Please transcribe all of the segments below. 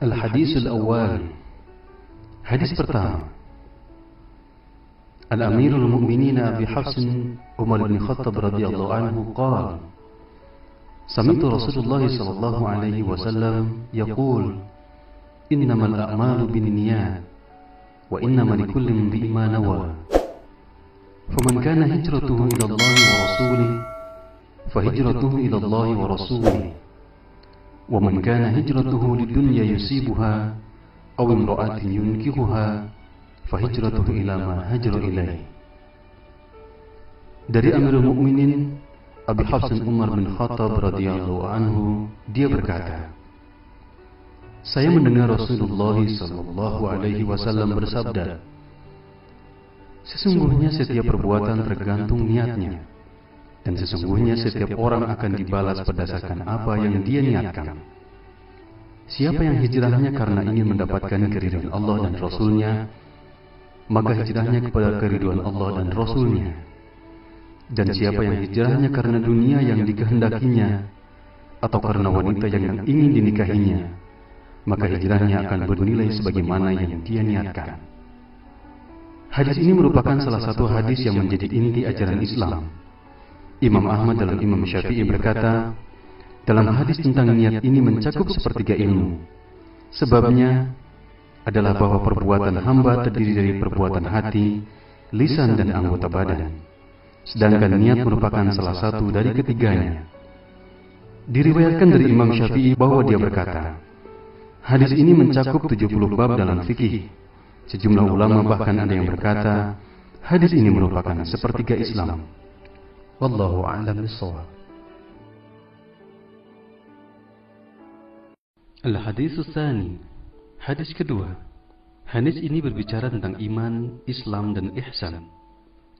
Al-Hadisul Awal. Hadis pertama. Al-Amirul Mu'minin Abi Hafs Umar bin Khattab radhiyallahu anhu qala: Sami'tu Rasulullah sallallahu alaihi wasallam yaqul: Innamal a'malu binniyat wa innama likulli imri'in ma nawa. Faman kana hijratuhu ila Allah wa rasulihi fahijratuhu ila Allah wa rasulihi. Wa man kana hijratuhu lidunya yusibuha aw imra'atin yunkihuha fahijratuhu ila ma hajara ilaih. Dari Amirul Mukminin Abi Hafs Umar bin Khattab radhiyallahu anhu, dia berkata, saya mendengar Rasulullah sallallahu alaihi wasallam bersabda, sesungguhnya setiap perbuatan tergantung niatnya, dan sesungguhnya setiap orang akan dibalas berdasarkan apa yang dia niatkan. Siapa yang hijrahnya karena ingin mendapatkan keridhaan Allah dan Rasulnya, maka hijrahnya kepada keridhaan Allah dan Rasulnya. Dan siapa yang hijrahnya karena dunia yang dikehendakinya, atau karena wanita yang ingin dinikahinya, maka hijrahnya akan bernilai sebagaimana yang dia niatkan. Hadis ini merupakan salah satu hadis yang menjadi inti ajaran Islam. Imam Ahmad dalam Imam Syafi'i berkata, dalam hadis tentang niat ini mencakup sepertiga ilmu. Sebabnya adalah bahwa perbuatan hamba terdiri dari perbuatan hati, lisan dan anggota badan. Sedangkan niat merupakan salah satu dari ketiganya. Diriwayatkan dari Imam Syafi'i bahwa dia berkata, hadis ini mencakup 70 bab dalam fikih. Sejumlah ulama bahkan ada yang berkata, hadis ini merupakan sepertiga Islam. Wallahu a'lam bishawab. Al-Hadis Tsani. Hadis kedua. Hadis ini berbicara tentang iman, Islam dan ihsan.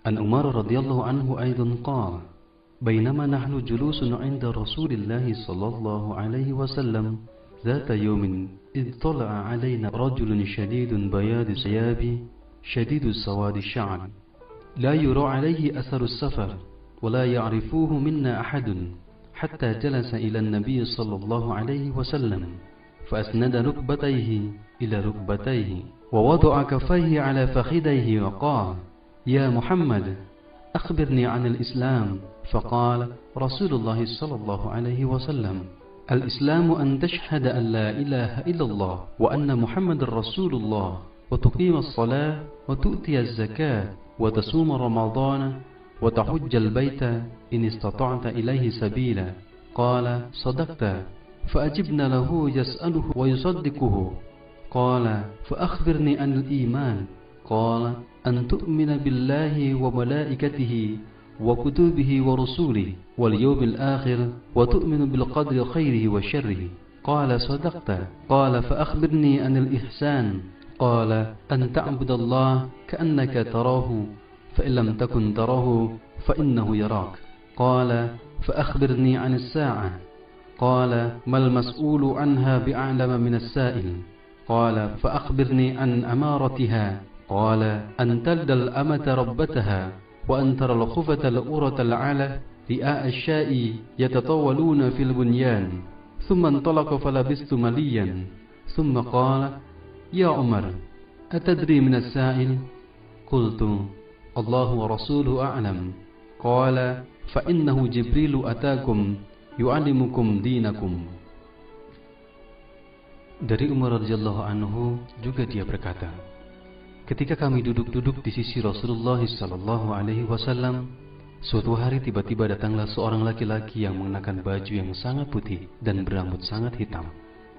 An Umar radhiyallahu anhu aidan qala: Bainama nahnu julusun 'inda Rasulillah sallallahu alaihi wasallam ذات يوم إذ طلع علينا رجل شديد بياض الثياب شديد سواد الشعر لا يرى عليه أثر السفر ولا يعرفوه منا أحد حتى جلس إلى النبي صلى الله عليه وسلم فأسند ركبتيه إلى ركبتيه ووضع كفيه على فخذيه وقال: يا محمد أخبرني عن الإسلام. فقال رسول الله صلى الله عليه وسلم: الإسلام أن تشهد أن لا إله إلا الله وأن محمد رسول الله وتقيم الصلاة وتؤتي الزكاة وتصوم رمضان وتحج البيت إن استطعت إليه سبيلا. قال: صدقت. فأجبنا له يسأله ويصدقه. قال: فأخبرني عن الإيمان. قال: أن تؤمن بالله وملائكته وكتبه ورسوله واليوم الآخر وتؤمن بالقدر خيره وشره. قال: صدقت. قال: فأخبرني عن الإحسان. قال: أن تعبد الله كأنك تراه فإن لم تكن تراه فإنه يراك. قال: فأخبرني عن الساعة. قال: ما المسؤول عنها بأعلم من السائل. قال: فأخبرني عن أمارتها. قال: أن تلد الأمة ربتها وأن ترى الخفة الأورة العالة رئاء الشاء يتطولون في البنيان. ثم انطلق فلبثت مليا ثم قال: يا عمر أتدري من السائل؟ قلت: الله ورسوله أعلم. قال: فإنه جبريل أتاكم يعلمكم دينكم. Dari Umar radhiyallahu anhu juga dia berkata, ketika kami duduk-duduk di sisi Rasulullah sallallahu alaihi wasallam, suatu hari tiba-tiba datanglah seorang laki-laki yang mengenakan baju yang sangat putih dan berambut sangat hitam.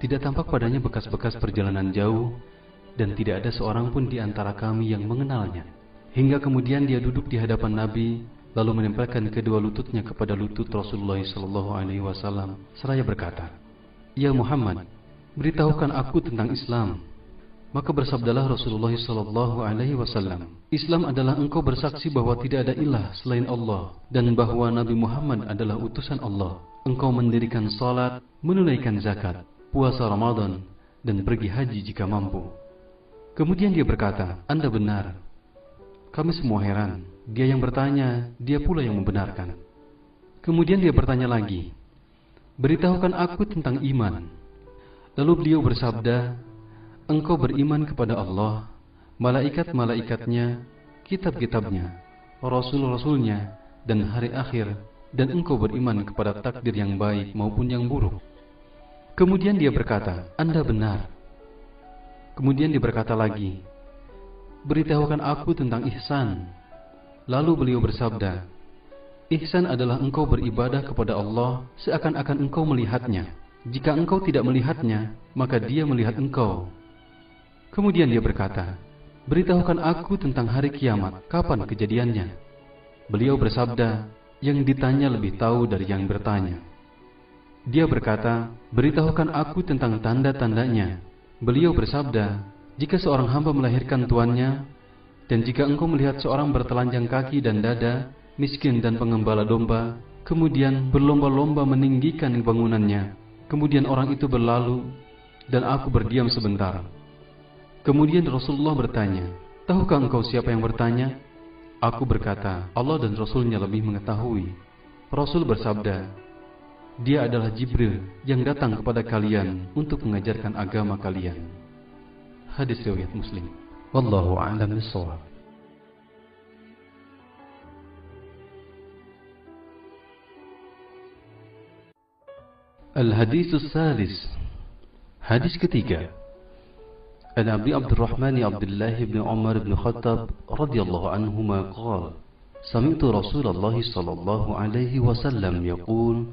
Tidak tampak padanya bekas-bekas perjalanan jauh dan tidak ada seorang pun di antara kami yang mengenalnya. Hingga kemudian dia duduk di hadapan Nabi lalu menempelkan kedua lututnya kepada lutut Rasulullah sallallahu alaihi wasallam seraya berkata, "Ya Muhammad, beritahukan aku tentang Islam." Maka bersabdalah Rasulullah sallallahu alaihi wasallam, Islam adalah engkau bersaksi bahwa tidak ada ilah selain Allah dan bahwa Nabi Muhammad adalah utusan Allah. Engkau mendirikan salat, menunaikan zakat, puasa Ramadan dan pergi haji jika mampu. Kemudian dia berkata, Anda benar. Kami semua heran. Dia yang bertanya, dia pula yang membenarkan. Kemudian dia bertanya lagi, beritahukan aku tentang iman. Lalu beliau bersabda, engkau beriman kepada Allah, malaikat-malaikatnya, kitab-kitabnya, rasul-rasulnya, dan hari akhir, dan engkau beriman kepada takdir yang baik maupun yang buruk. Kemudian dia berkata, Anda benar. Kemudian dia berkata lagi, beritahukan aku tentang ihsan. Lalu beliau bersabda, ihsan adalah engkau beribadah kepada Allah seakan-akan engkau melihatnya. Jika engkau tidak melihatnya, maka dia melihat engkau. Kemudian dia berkata, beritahukan aku tentang hari kiamat, kapan kejadiannya? Beliau bersabda, yang ditanya lebih tahu dari yang bertanya. Dia berkata, beritahukan aku tentang tanda-tandanya. Beliau bersabda, jika seorang hamba melahirkan tuannya, dan jika engkau melihat seorang bertelanjang kaki dan dada, miskin dan pengembala domba, kemudian berlomba-lomba meninggikan bangunannya, kemudian orang itu berlalu, dan aku berdiam sebentar. Kemudian Rasulullah bertanya, tahukah engkau siapa yang bertanya? Aku berkata, Allah dan Rasulnya lebih mengetahui. Rasul bersabda, dia adalah Jibril yang datang kepada kalian untuk mengajarkan agama kalian. Hadis riwayat Muslim. Wallahu a'lam bishawab. Al-Hadis Salis. Hadis ketiga. An Abi Abdurrahman Abdullah bin Umar bin Khattab radhiyallahu anhuma qala, sami'tu Rasulullah sallallahu alaihi wasallam yaqul,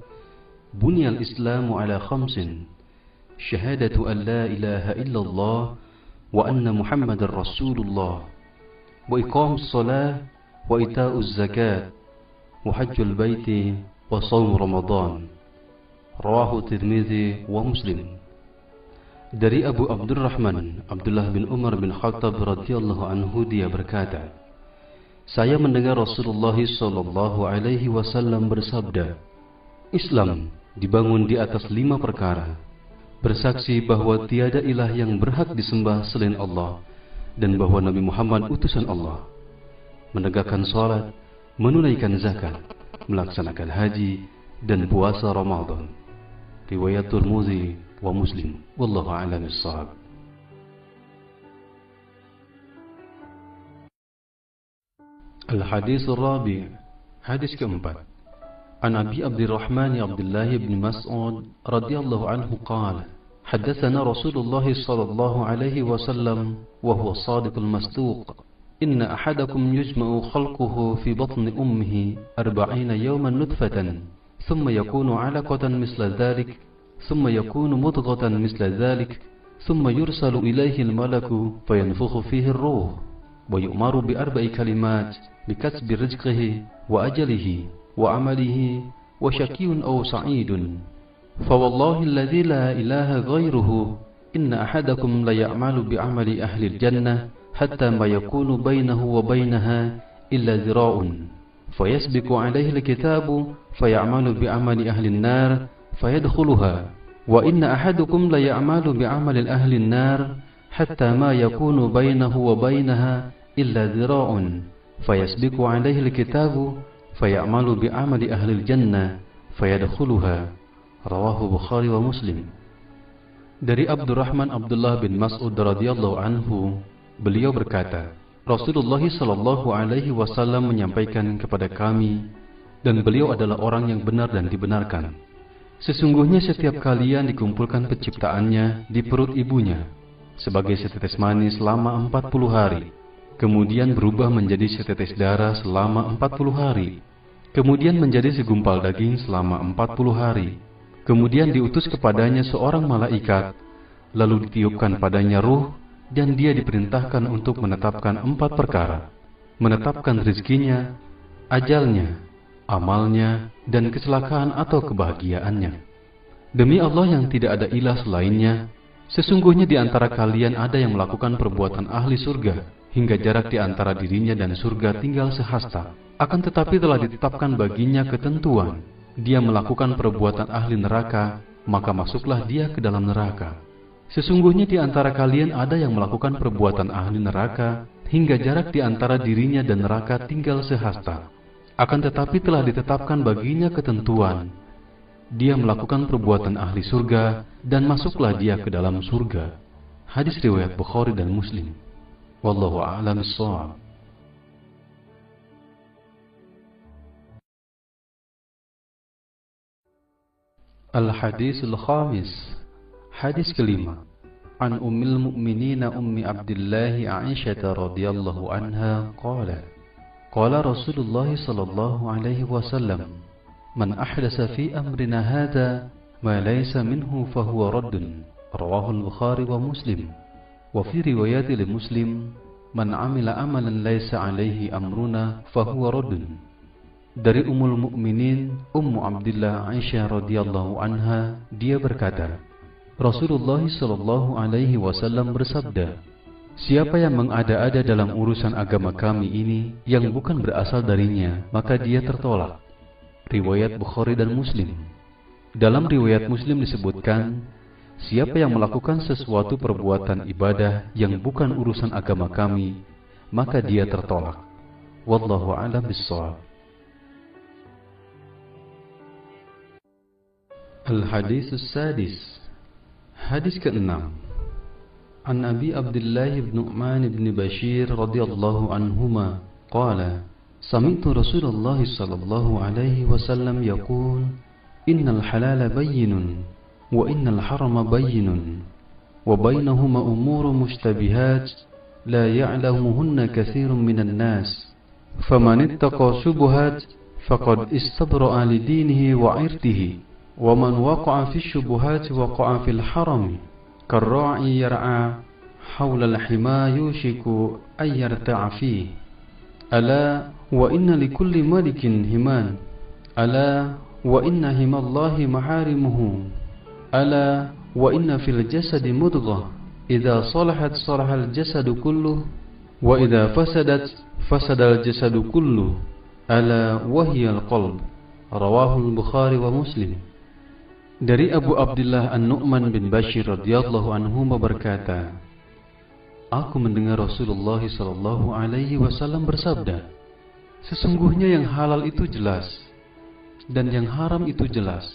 bunya al-Islamu ala khamsin, syahadatu an la ilaha illallah wa anna Muhammadar Rasulullah, wa iqamus shalah, wa ita'uz zakat, wa hajjul baiti, wa shaum Ramadan. Rawahu Tirmidzi wa Muslim. Dari Abu Abdurrahman Abdullah bin Umar bin Khattab radhiyallahu anhu, dia berkata, saya mendengar Rasulullah sallallahu alaihi wasallam bersabda, Islam dibangun di atas 5 perkara: bersaksi bahwa tiada ilah yang berhak disembah selain Allah, dan bahwa Nabi Muhammad utusan Allah, menegakkan salat, menunaikan zakat, melaksanakan haji, dan puasa Ramadan. Riwayat Tirmidzi wa Muslim. Wallahu a'lam bishawab. Al-Hadis Ar-Rabi'. Hadis keempat. An Abi Abdurrahman Abdullah bin Mas'ud radhiyallahu anhu qala, haddatsana Rasulullah sallallahu alaihi wasallam wa huwa as-sadiqul masduq, inna ahadakum yujma'u khalquhu fi batni ummihi 40 yawman nutfatan, thumma yakunu 'alaqatan misla dhalik, thumma yakunu mudghatan misla dhalik, thumma yursalu ilayhi al-malaku fayanfukhu fihi ar-ruh, wa yu'maru bi 4 kalimat bikasbi rizqihi wa ajalihi wa amalihi wa syaqiyyun aw sa'idun. Fa wallahi alladhi la ilaha ghayruhu, inna ahadakum la ya'malu bi 'amali ahli al-jannah hatta ma yakunu bainahu wa bainaha illa dhira'un, fayasbiqu 'alayhi al-kitabu fay'amalu bi 'amali ahli an-nar fayadkhuluha, wa inna ahadukum la ya'malu bi 'amali ahli an-nar hatta ma yakunu bainahu wa bainaha illa dhira'un, fayasbiqu 'alayhi al-kitabu fay'amalu bi 'amali ahli al-jannah fayadkhuluha. Rawahu Bukhari wa Muslim. Dari Abdurrahman Abdullah bin Mas'ud radhiyallahu anhu, beliau berkata, Rasulullah sallallahu alaihi wasallam menyampaikan kepada kami, dan beliau adalah orang yang benar dan dibenarkan, sesungguhnya setiap kalian dikumpulkan penciptaannya di perut ibunya sebagai setetes mani selama 40 hari, kemudian berubah menjadi setetes darah selama 40 hari, kemudian menjadi segumpal daging selama 40 hari, kemudian diutus kepadanya seorang malaikat, lalu ditiupkan padanya ruh, dan dia diperintahkan untuk menetapkan 4 perkara: menetapkan rizkinya, ajalnya, amalnya, dan kecelakaan atau kebahagiaannya. Demi Allah yang tidak ada ilah selainnya, sesungguhnya di antara kalian ada yang melakukan perbuatan ahli surga, hingga jarak di antara dirinya dan surga tinggal sehasta. Akan tetapi telah ditetapkan baginya ketentuan, dia melakukan perbuatan ahli neraka, maka masuklah dia ke dalam neraka. Sesungguhnya di antara kalian ada yang melakukan perbuatan ahli neraka, hingga jarak di antara dirinya dan neraka tinggal sehasta. Akan tetapi telah ditetapkan baginya ketentuan, dia melakukan perbuatan ahli surga dan masuklah dia ke dalam surga. Hadis riwayat Bukhari dan Muslim. Wallahu a'lam bishawab. Al-Hadisul Khamis. Hadis kelima. An Ummil Mu'minin Ummi Abdullah Aisyah radhiyallahu anha qala qala Rasulullah sallallahu alaihi wasallam man ahdasa fi amrina hadha ma laysa minhu fahuwa raddun. Rawahu al-Bukhari wa Muslim. Wa fi riwayat li Muslim man amila amalan laysa alaihi amruna fahuwa raddun. Dari Ummul Mukminin Ummu Abdillah Aisyah radhiyallahu anha, dia berkata, Rasulullah sallallahu alaihi wasallam bersabda, siapa yang mengada-ada dalam urusan agama kami ini yang bukan berasal darinya, maka dia tertolak. Riwayat Bukhari dan Muslim. Dalam riwayat Muslim disebutkan, siapa yang melakukan sesuatu perbuatan ibadah yang bukan urusan agama kami, maka dia tertolak. Wallahu a'lam bishawab. Al-Hadis Sadis. Hadis ke-6. An Abi Abdullah ibn Nu'man ibn Bashir radhiyallahu anhuma qala sami'tu Rasulullah sallallahu alaihi wasallam yaqul innal halala bayyinun wa innal harama bayyinun wa bainahuma umurun mushtabihat la ya'lamuhunna katsirun minan nas faman ittaqa syubuhat faqad istabra'a li dinihi wa 'irdihi ومن وقع في الشبهات وقع في الحرم كالراعي يرعى حول الحمى يوشك أن يرتع فيه ألا وإن لكل ملك همان ألا وإن هم الله محارمه ألا وإن في الجسد مضغة إذا صلحت صلح الجسد كله وإذا فسدت فسد الجسد كله ألا وهي القلب. رواه البخاري ومسلم. Dari Abu Abdullah An-Nu'man bin Bashir radhiyallahu anhu berkata, aku mendengar Rasulullah sallallahu alaihi wasallam bersabda, sesungguhnya yang halal itu jelas dan yang haram itu jelas,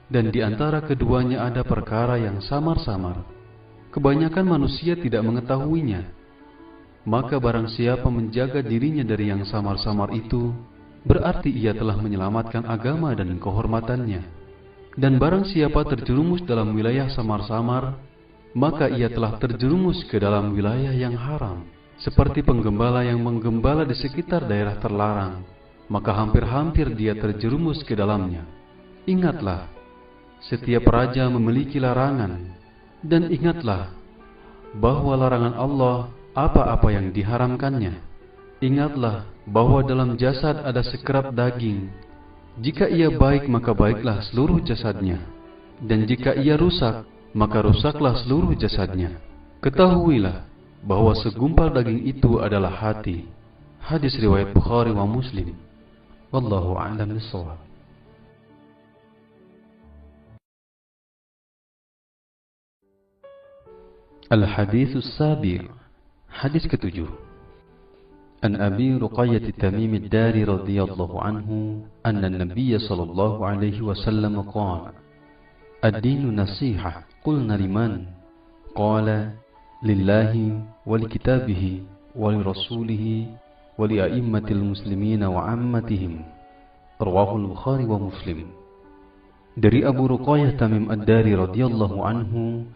dan di antara keduanya ada perkara yang samar-samar. Kebanyakan manusia tidak mengetahuinya. Maka barang siapa menjaga dirinya dari yang samar-samar itu, berarti ia telah menyelamatkan agama dan kehormatannya. Dan barang siapa terjerumus dalam wilayah samar-samar, maka ia telah terjerumus ke dalam wilayah yang haram. Seperti penggembala yang menggembala di sekitar daerah terlarang, maka hampir-hampir dia terjerumus ke dalamnya. Ingatlah, setiap raja memiliki larangan, dan ingatlah bahwa larangan Allah apa-apa yang diharamkannya. Ingatlah bahwa dalam jasad ada sekerap daging. Jika ia baik, maka baiklah seluruh jasadnya, dan jika ia rusak, maka rusaklah seluruh jasadnya. Ketahuilah bahwa segumpal daging itu adalah hati. Hadis riwayat Bukhari wa Muslim. Wallahu a'lam bishawab. Al-Hadis As-Sabi'. Hadis ke-7. An Abi Ruqayyah Tamim ad-Dari radhiyallahu anhu anna an-nabiy sallallahu alaihi wasallam qala ad-dinu nasihah. Qulna liman? Qala lillahi wa likitabihi wa lirasulihi wa li'a'immatil muslimina wa 'ammatihim. Rawahu al-Bukhari wa Muslim. Dari Abu Ruqayyah Tamim ad-Dari radhiyallahu anhu,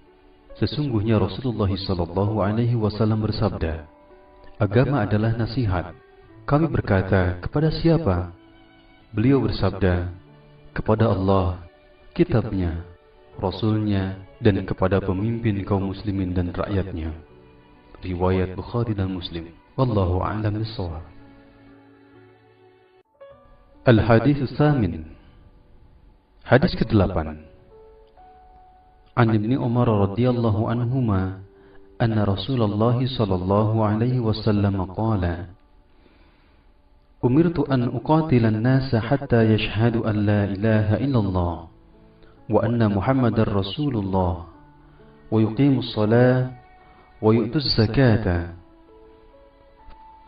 sesungguhnya Rasulullah sallallahu alaihi wasallam bersabda, agama adalah nasihat. Kami berkata, kepada siapa? Beliau bersabda, kepada Allah, kitabnya, Rasulnya, dan kepada pemimpin kaum muslimin dan rakyatnya. Riwayat Bukhari dan Muslim. Wallahu a'lam bishawab. Al-Hadis As-Samin. Hadis ke-8. An Ibni Umar radhiyallahu anhuma anna Rasulullah sallallahu alaihi wasallam qala umirtu an uqatila an-nasa hatta yashhadu an la ilaha illallah wa anna Muhammadar Rasulullah wa yuqimus salah wa yu'tuz zakata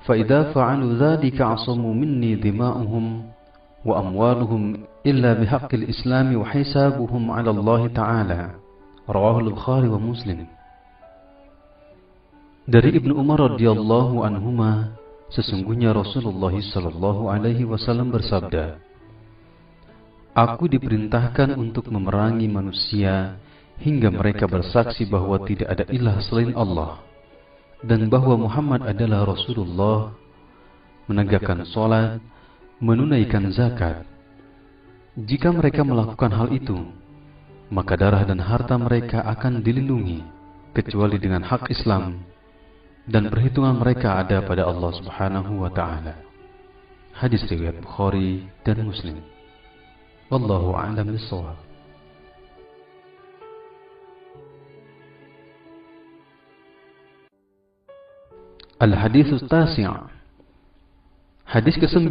fa idza fa'alu dhalika 'asamu minni dima'uhum wa amwaluhum إلا بحق الإسلام وحسابهم على الله تعالى. رواه البخاري ومسلم. Dari Ibnu Umar radhiyallahu anhuma, sesungguhnya Rasulullah sallallahu alaihi wasallam bersabda, "Aku diperintahkan untuk memerangi manusia hingga mereka bersaksi bahwa tidak ada ilah selain Allah dan bahwa Muhammad adalah Rasulullah, menegakkan salat, menunaikan zakat. Jika mereka melakukan hal itu, maka darah dan harta mereka akan dilindungi kecuali dengan hak Islam, dan perhitungan mereka ada pada Allah Subhanahu wa taala." Hadis riwayat Bukhari dan Muslim. Wallahu a'lam bishawab. Al-Hadits Tasi'. Hadis ke-9.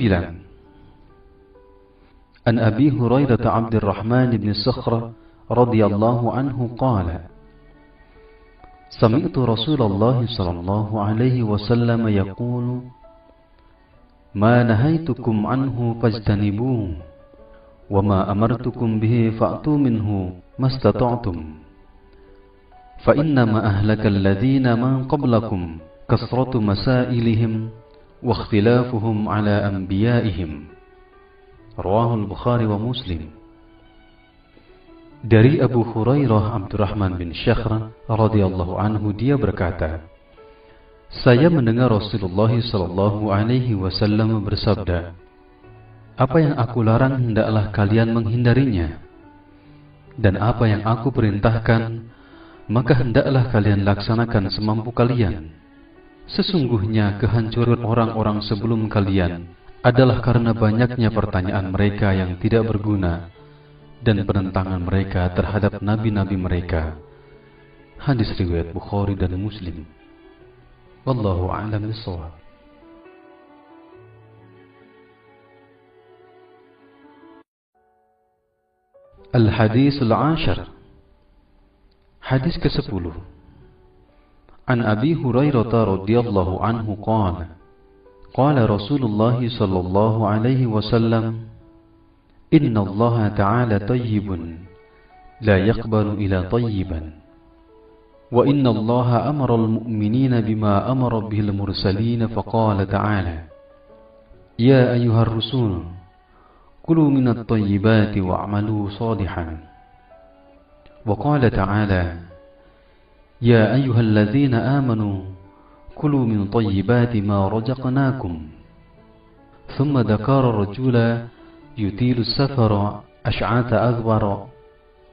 An Abi Hurairah Abdurrahman bin Sakhrah radhiyallahu anhu qala, Sami'tu Rasulullah sallallahu alaihi wasallam yaqulu, Ma nahaitukum anhu fajtanibuhu, wa ma amartukum bihi fa'tu minhu mastata'tum. Fa innama ahlaka alladhina man qablakum kasratu masailihim wa ikhtilafuhum ala anbiya'ihim. Rawahul Bukhari wa Muslim. Dari Abu Hurairah Abdurrahman bin Sakhrah radhiyallahu anhu, dia berkata, saya mendengar Rasulullah sallallahu alaihi wasallam bersabda, apa yang aku larang hendaklah kalian menghindarinya, dan apa yang aku perintahkan maka hendaklah kalian laksanakan semampu kalian. Sesungguhnya kehancuran orang-orang sebelum kalian adalah karena banyaknya pertanyaan mereka yang tidak berguna dan penentangan mereka terhadap nabi-nabi mereka. Hadis riwayat Bukhari dan Muslim. Wallahu a'lam bishawab. Al-Hadits Al-Ashar. Hadis ke-10. An Abi Hurairah radhiyallahu anhu qala, qala Rasulullah sallallahu alaihi wasallam, Inna Allah ta'ala tayyibun la yaqbalu ila tayyiban, wa inna Allah amara al-mu'minina bima amara bihil mursalin faqala ta'ala, Ya ayyuhar rusul, kulu minat tayyibati wa'malu salihan. Wa qala ta'ala, Ya ayyuhalladzina amanu kulu min tayyibati ma razaqnakum. Thumma dhakara rajula yutilu as-safara ash'ata aghbara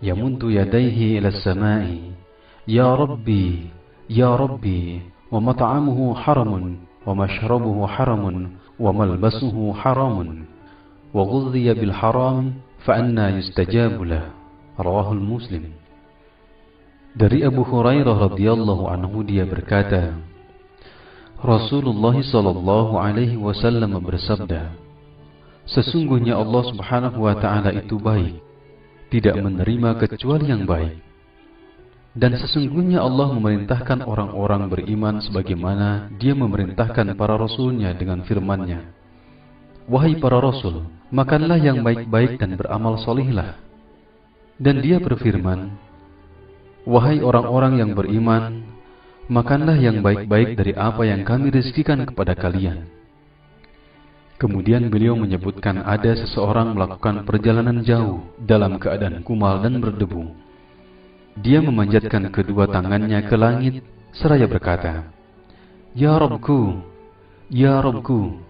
yamundu yadayhi ila as-sama'i, Ya Rabbi, Ya Rabbi, wa mat'amuhu haramun wa mashrabuhu haramun wa malbasuhu haramun wa ghudhiya bil haram fa anna yustajabu lahu. Rawahul Muslim. Dari Abu Hurairah radhiyallahu anhu, dia berkata, Rasulullah sallallahu alaihi wasallam bersabda, sesungguhnya Allah Subhanahu wa taala itu baik, tidak menerima kecuali yang baik. Dan sesungguhnya Allah memerintahkan orang-orang beriman sebagaimana Dia memerintahkan para rasulnya dengan firman-Nya, Wahai para rasul, makanlah yang baik-baik dan beramal solihlah. Dan Dia berfirman, Wahai orang-orang yang beriman, makanlah yang baik-baik dari apa yang kami rezekikan kepada kalian. Kemudian beliau menyebutkan ada seseorang melakukan perjalanan jauh dalam keadaan kumal dan berdebu. Dia memanjatkan kedua tangannya ke langit seraya berkata, Ya Rabbku, Ya Rabbku.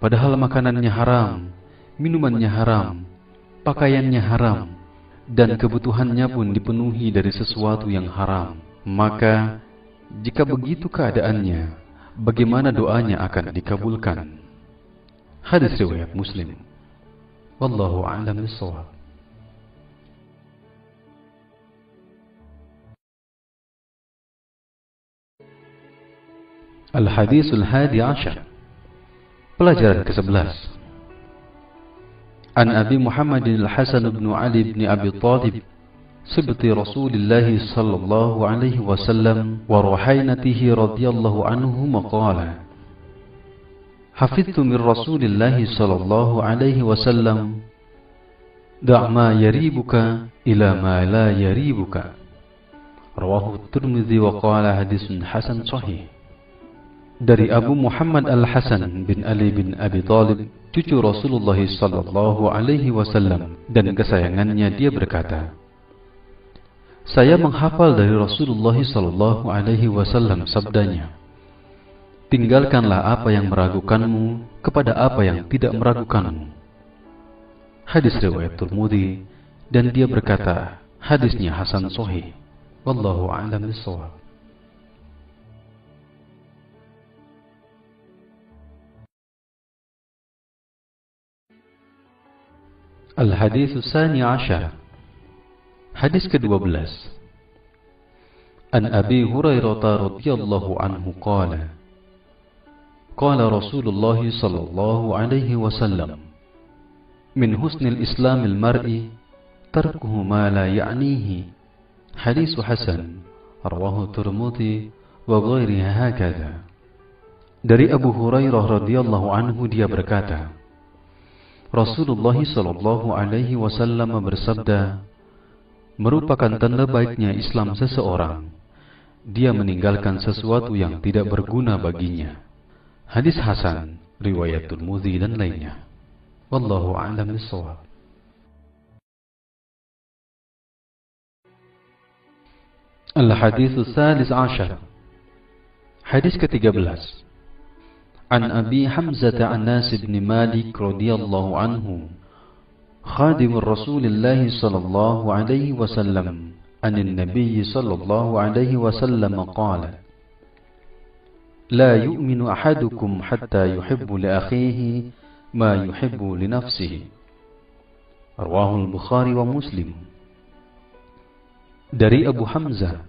Padahal makanannya haram, minumannya haram, pakaiannya haram, dan kebutuhannya pun dipenuhi dari sesuatu yang haram. Maka, jika begitu keadaannya, bagaimana doanya akan dikabulkan? Hadis riwayat Muslim. Wallahu a'lam bishawab. Al-Haditsul Hadi Ashar. Pelajaran ke-11. An Abi Muhammad al-Hasan bin Ali bin Abi Talib, sibti Rasulullah sallallahu alaihi wasallam wa ruhainatihi radhiyallahu anhu maqala, Hafidtu min Rasulillah sallallahu alaihi wasallam Da' ma yaribuka ila ma la yaribuka. Rawahu Tirmidzi wa qala hadisun hasan sahih. Dari Abu Muhammad Al-Hasan bin Ali bin Abi Thalib, cucu Rasulullah sallallahu alaihi wasallam dan kesayangannya, dia berkata, saya menghafal dari Rasulullah sallallahu alaihi wasallam sabdanya, tinggalkanlah apa yang meragukanmu kepada apa yang tidak meragukanmu. Hadis riwayat Tirmidzi, dan dia berkata, hadisnya hasan sahih. Wallahu a'lam bishawab. Al-Hadits Tsani Ashar. Hadis ke-12. An Abi Hurairah radhiyallahu anhu qala, qala Rasulullah sallallahu alaihi wasallam, min husnil islamil mar'i tarkuhu ma la ya'nihi. Hadis hasan, rawahu Tirmidzi wa ghairihi hakadha. Dari Abu Hurairah radhiyallahu anhu, dia berkata, Rasulullah sallallahu alaihi wasallam bersabda, merupakan tanda baiknya Islam seseorang, dia meninggalkan sesuatu yang tidak berguna baginya. Hadis hasan, riwayat Tirmidzi dan lainnya. Wallahu a'lam bishawab. Al-Hadits Tsalits Ashar. Hadis ke-13. An Abi Hamzah Anas bin Malik radhiyallahu anhu, khadim Rasulullah sallallahu alaihi wasallam, anin Nabi sallallahu alaihi wasallam qala, la yu'minu ahadukum hatta yuhibbu li akhihi ma yuhibbu li nafsihi. Rawahu Al-Bukhari wa Muslim. Dari Abu Hamzah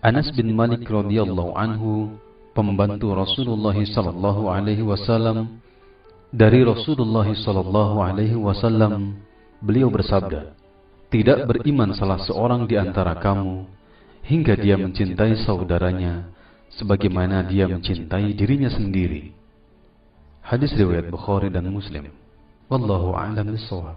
Anas bin Malik radhiyallahu anhu, pembantu Rasulullah sallallahu alaihi wasallam, dari Rasulullah sallallahu alaihi wasallam, beliau bersabda, tidak beriman salah seorang di antara kamu hingga dia mencintai saudaranya sebagaimana dia mencintai dirinya sendiri. Hadis riwayat Bukhari dan Muslim. Wallahu a'lam bishawab.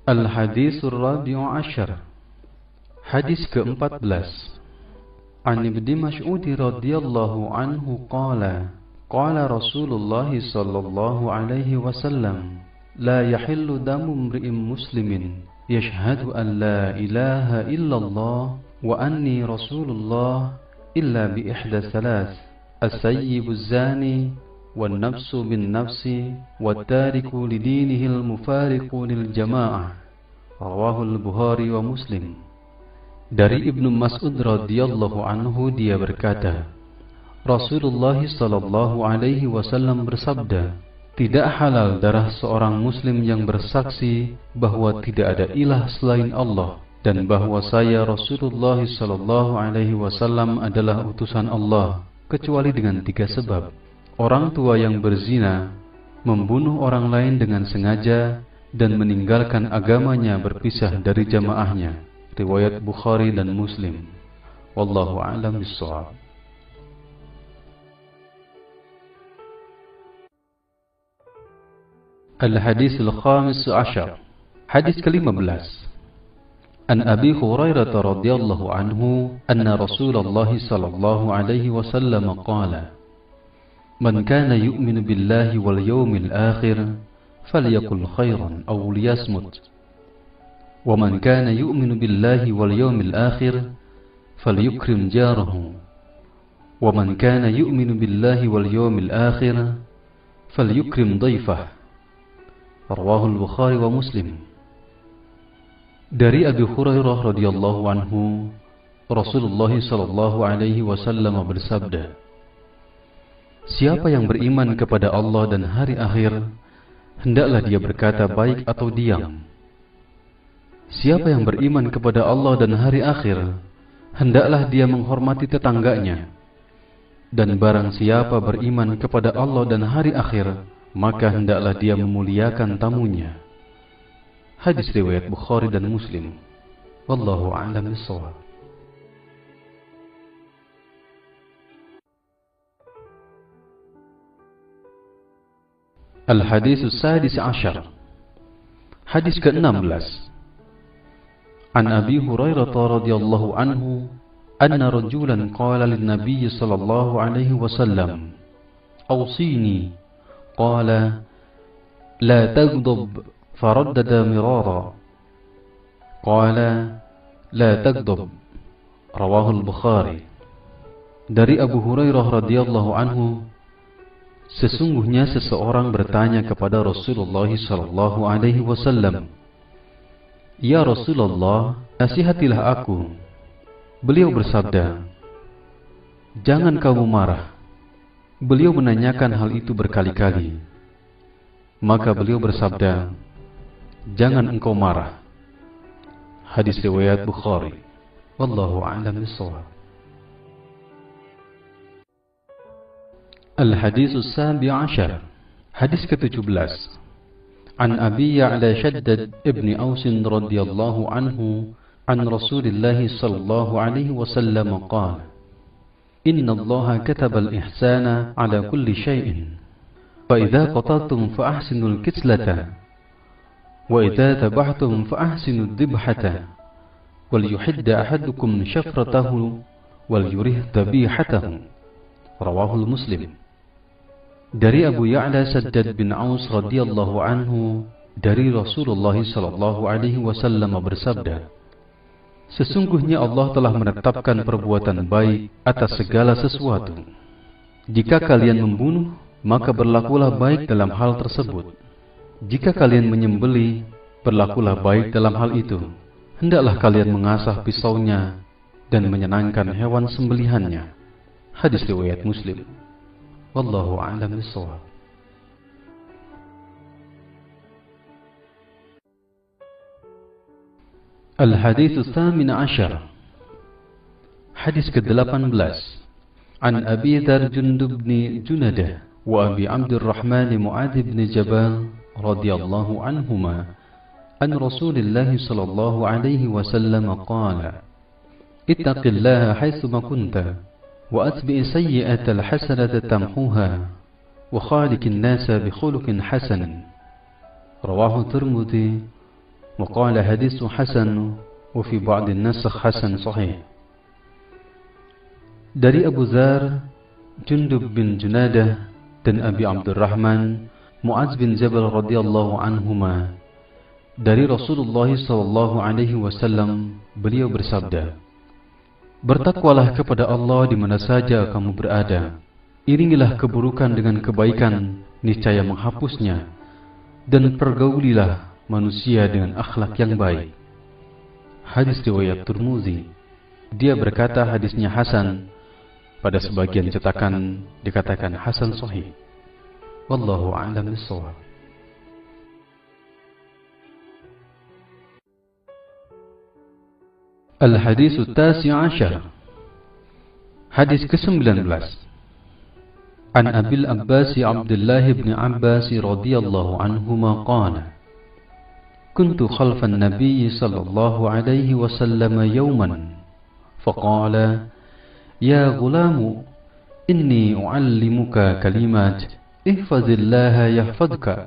Al-Hadits Ar-Rabi'u Ashar. Hadis ke-14. An Ibnu Mas'ud radhiyallahu anhu qala, qala Rasulullah sallallahu alaihi wasallam, la yahillu damu imri'in muslimin yashhadu an la ilaha illallah wa anni rasulullah illa bi ihda thalath, as-sayyibu az-zani wan nafsu bin nafsi wat tariku li dinihi al-mufariqu lil jamaah. Rawahu Al-Bukhari wa Muslim. Dari Ibnu Mas'ud radhiyallahu anhu, dia berkata, Rasulullah sallallahu alaihi wasallam bersabda, tidak halal darah seorang muslim yang bersaksi bahwa tidak ada ilah selain Allah dan bahwa saya Rasulullah sallallahu alaihi wasallam adalah utusan Allah, kecuali dengan 3 sebab. Orang tua yang berzina, membunuh orang lain dengan sengaja, dan meninggalkan agamanya berpisah dari jamaahnya. Riwayat Bukhari dan Muslim. Wallahu a'lam bishawab. Al-Hadits Al-Khamis Ashar. Hadis ke-15. An Abi Hurairah radhiyallahu anhu, anna Rasulullah sallallahu alaihi wasallam qala, man kana yu'minu billahi wal yawmil akhir falyaqul khairan aw liyasmut, wa man kana yu'minu billahi wal yawmil akhir falyukrim jarahu, wa man kana yu'minu billahi wal yawmil akhir falyukrim dhayfahu. Rawahu Al-Bukhari wa Muslim. Dari Abu Hurairah radhiyallahu anhu, Rasulullah sallallahu alaihi wasallam bersabda, siapa yang beriman kepada Allah dan hari akhir, hendaklah dia berkata baik atau diam. Siapa yang beriman kepada Allah dan hari akhir, hendaklah dia menghormati tetangganya. Dan barang siapa beriman kepada Allah dan hari akhir, maka hendaklah dia memuliakan tamunya. Hadis riwayat Bukhari dan Muslim. Wallahu a'lam bishawab. Al-Hadis As-Sadis Ashar. Hadis ke-16. An Abi Hurairah radhiyallahu anhu anna rajulan qala lin-nabiy sallallahu alaihi wasallam, "Awsini." Qala, "La taghdab." Faraddada mirara. Qala, "La taghdab." Rawahul Bukhari. Dari Abu Hurairah radhiyallahu anhu, sesungguhnya seseorang bertanya kepada Rasulullah sallallahu alaihi wasallam, "Ya Rasulullah, nasihatilah aku." Beliau bersabda, "Jangan kamu marah." Beliau menanyakan hal itu berkali-kali. Maka beliau bersabda, "Jangan engkau marah." Hadis riwayat Bukhari. Wallahu a'lam bishawab. Al-Hadis As-Sabi Ashar. Hadis ke-17. An Abi Ya'la Shaddad ibn Aus radhiyallahu anhu an Rasulillah sallallahu alaihi wasallam qala, "Inna Allah kataba al-ihsana ala kulli shay'in, fa idza qataltum fa ahsinul kislata, wa idza tabahtum fa ahsinud dibhata, wal yuhidda ahadukum shafratahu wal yurih dhabihatahu." Rawahul Muslim. Dari Abu Ya'la Shaddad bin Aus radhiyallahu anhu dari Rasulullah sallallahu alaihi wasallam bersabda, "Sesungguhnya Allah telah menetapkan perbuatan baik atas segala sesuatu. Jika kalian membunuh, maka berlakulah baik dalam hal tersebut. Jika kalian menyembelih, berlakulah baik dalam hal itu. Hendaklah kalian mengasah pisaunya dan menyenangkan hewan sembelihannya." Hadis riwayat Muslim. Wallahu a'lam bishawab. Al-Hadis Ats-Tsamin Ashar. Hadis ke-18. An Abi Dzar Jundub bin Junadah wa Abi Abdurrahman Mu'adz bin Jabal radhiyallahu anhuma an Rasulillah sallallahu alaihi wasallam qala, "Ittaqillaha haitsu ma kunta, wa atbi' sayyi'ata al-hasanata tamhuha, wa khaliqin nasa bi khuluqin hasan." Rawahu Tirmidzi wa qala haditsu hasan wa fi ba'd an-nusakh hasan sahih. Dari Abu Dzar Jundub bin Junadah dan Abi Abdurrahman Mu'adz bin Jabal radhiyallahu anhuma, dari Rasulullah sallallahu alaihi wasallam, beliau bersabda, "Bertakwalah kepada Allah di mana saja kamu berada. Iringilah keburukan dengan kebaikan, niscaya menghapusnya. Dan pergaulilah manusia dengan akhlak yang baik." Hadis riwayat Tirmidzi. Dia berkata hadisnya hasan. Pada sebagian cetakan dikatakan hasan sahih. Wallahu a'lam bishawab. Al-Hadis Ats-Tasi' Ashar. Hadis ke-19. An Abil Abbas Abdullah bin Abbas radhiyallahu anhuma qala, "Kuntu khalfan Nabiy sallallahu alaihi wasallam yawman, faqala, 'Ya ghulamu, inni u'allimuka kalimat, ihfazillaha yahfazka,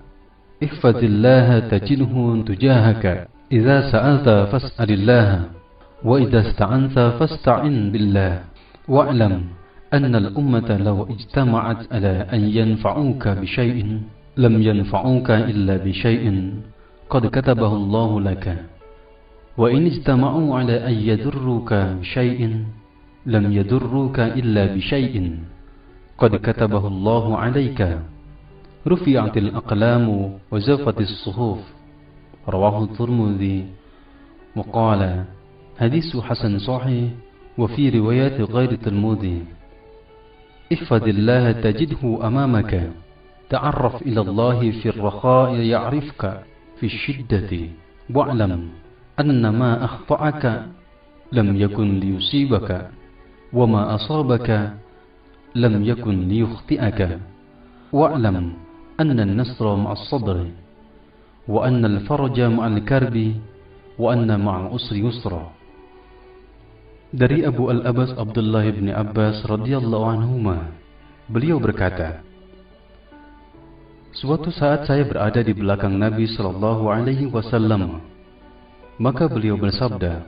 ihfazillaha tajidhu tujahaka, idza sa'alta fas'alillaha, wa idza ista'anta fasta'in billah, wa'lam anna al-ummata law ijtama'at ala an yanfa'uka bi syai'in lam yanfa'uka illa bi syai'in qad katabahu Allahu laka, wa in ijtama'u ala an yadurruka bi syai'in lam yadurruka illa bi syai'in qad katabahu Allahu 'alaika, rufi'atil aqlamu wa zafatis suhuf." Rawahu Tirmidzi wa qala haditsu hasan sahih. Wa fi riwayat ghairi Tirmidzi, "Ihfazillaha tajidhu amamaka, ta'arraf ila Allah fi ar-rakha'i ya'rifka fi ash-shiddati, wa'lam anna ma akhta'aka lam yakun liyusibaka, wa ma asabaka lam yakun liyukhti'aka, wa'lam anna an-nasra ma'as sabri, wa anna al-farja ma'al karbi, wa anna ma'al usri yusra." Dari Abu Al-Abbas Abdullah bin Abbas radhiyallahu anhuma, beliau berkata, Suatu saat saya berada di belakang Nabi Shallallahu Alaihi Wasallam. Maka beliau bersabda,